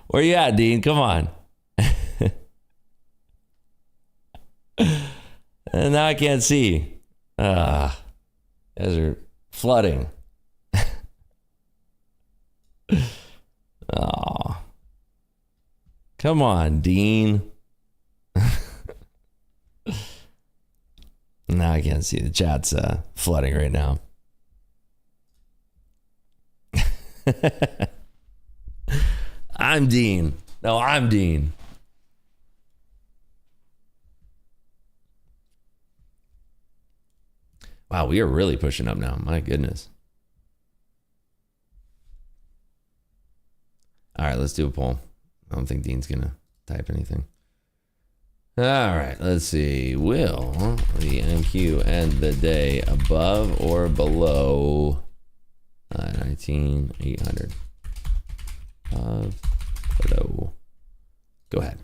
Where you at, Dean? Come on. And now I can't see. Guys are flooding. Oh. Come on, Dean. Now I can't see. The chat's flooding right now. I'm Dean. No, I'm Dean. Wow, we are really pushing up now. My goodness. All right, let's do a poll. I don't think Dean's going to type anything. All right, let's see. Will the NQ end the day above or below 19,800? Below. Go ahead.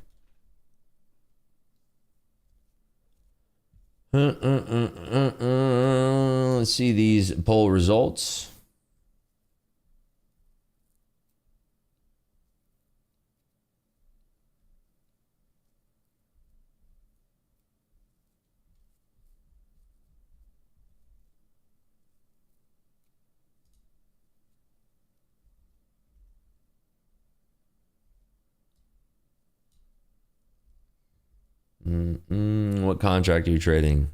Let's see these poll results. What contract are you trading?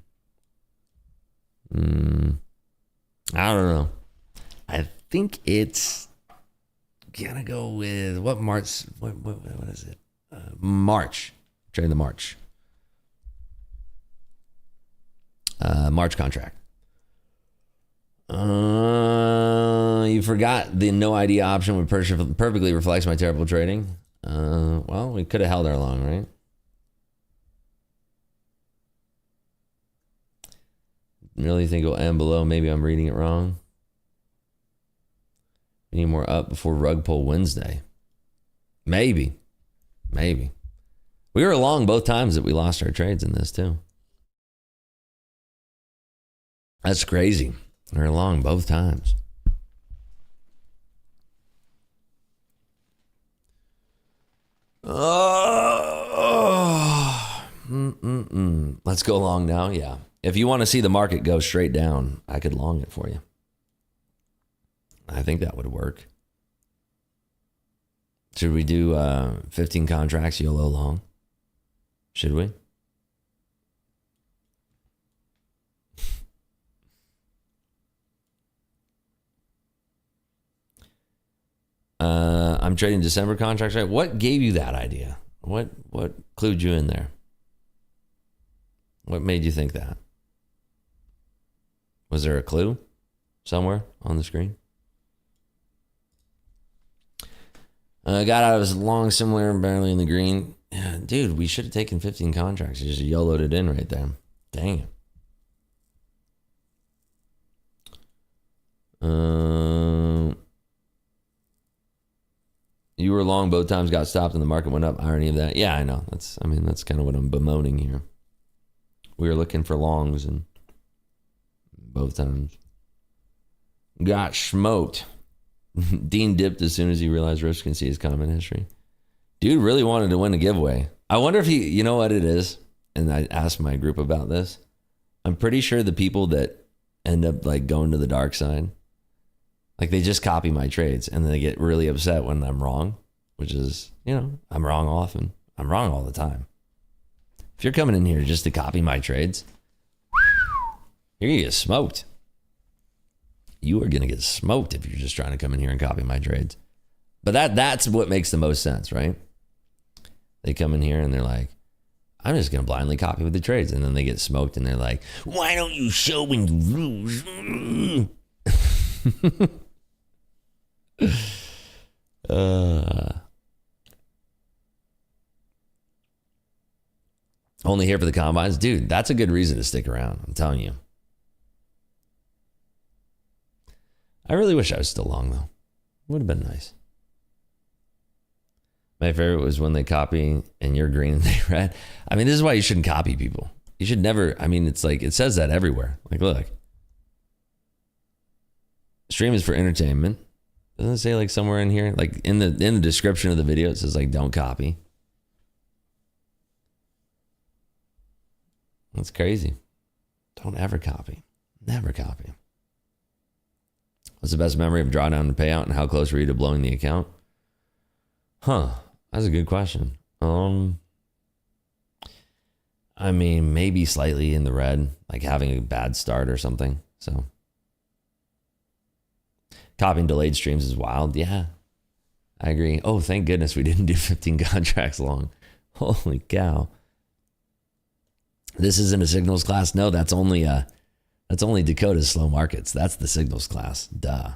I don't know. I think it's gonna go with what March? What is it? March. Trading the March. March contract. You forgot the no idea option would perfectly reflects my terrible trading. Well, we could have held our long, right? Really think it'll end below. Maybe I'm reading it wrong. We need more up before rug pull Wednesday. Maybe. We were long both times that we lost our trades in this too. That's crazy. We were long both times. Let's go long now. Yeah. If you want to see the market go straight down, I could long it for you. I think that would work. Should we do 15 contracts YOLO long? Should we? I'm trading December contracts, right? What gave you that idea? What clued you in there? What made you think that? Was there a clue somewhere on the screen? Got out of his long, similar, and barely in the green. Yeah, dude, we should have taken 15 contracts. You just YOLO'd it in right there. Dang it. You were long both times, got stopped, and the market went up. Irony of that. Yeah, I know. That's kind of what I'm bemoaning here. We were looking for longs, and both times got smoked. Dean dipped as soon as he realized Rich can see his comment history. Dude really wanted to win a giveaway. I wonder if he, you know what it is? And I asked my group about this. I'm pretty sure the people that end up like going to the dark side, like they just copy my trades and then they get really upset when I'm wrong, which is, I'm wrong often. I'm wrong all the time. If you're coming in here just to copy my trades, you're going to get smoked. You are going to get smoked if you're just trying to come in here and copy my trades. But that's what makes the most sense, right? They come in here and they're like, I'm just going to blindly copy with the trades. And then they get smoked and they're like, why don't you show when you lose? Only here for the combines? Dude, that's a good reason to stick around. I'm telling you. I really wish I was still long, though. Would have been nice. My favorite was when they copy and you're green and they red. I mean, this is why you shouldn't copy people. You should never, it's like, it says that everywhere. Like, look. Stream is for entertainment. Doesn't it say like somewhere in here? Like in the description of the video, it says like, don't copy. That's crazy. Don't ever copy. Never copy. What's the best memory of drawdown and payout, and how close were you to blowing the account? That's a good question. Maybe slightly in the red, like having a bad start or something. So copying delayed streams is wild. Yeah, I agree. Oh, thank goodness we didn't do 15 contracts long. Holy cow. This isn't a signals class. No, that's only That's only Dakota's slow markets. That's the signals class. Duh.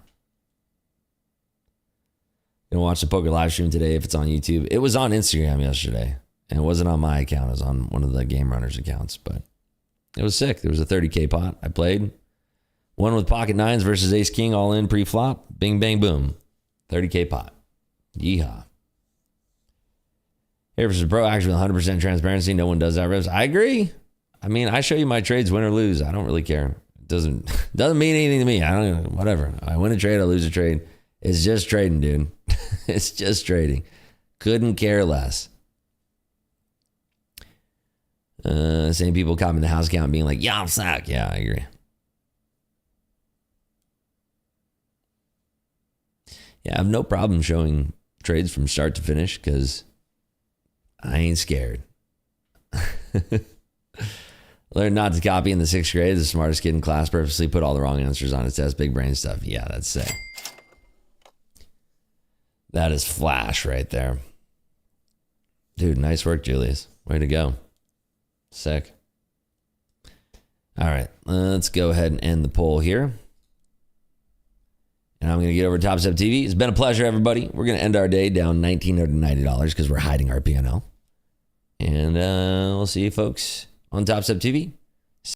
Gonna watch the poker live stream today if it's on YouTube. It was on Instagram yesterday, and it wasn't on my account. It was on one of the Game Runners accounts, but it was sick. There was a 30K pot. I played. One with pocket nines versus ace king all in pre-flop. Bing, bang, boom. 30K pot. Yeehaw. Here versus Pro, actually 100% transparency. No one does that, Rivs. I agree. I mean, I show you my trades, win or lose. I don't really care. It doesn't mean anything to me. I don't even, whatever. I win a trade, I lose a trade. It's just trading, dude. It's just trading. Couldn't care less. Same people copying the house count being like, yeah, I'm sack. Yeah, I agree. Yeah, I have no problem showing trades from start to finish because I ain't scared. Learned not to copy in the 6th grade. The smartest kid in class purposely put all the wrong answers on his test. Big brain stuff. Yeah, that's sick. That is flash right there. Dude, nice work, Julius. Way to go. Sick. All right, let's go ahead and end the poll here. And I'm going to get over to Top Step TV. It's been a pleasure, everybody. We're going to end our day down $1,990 because we're hiding our P&L. And we'll see you folks on Top Step TV.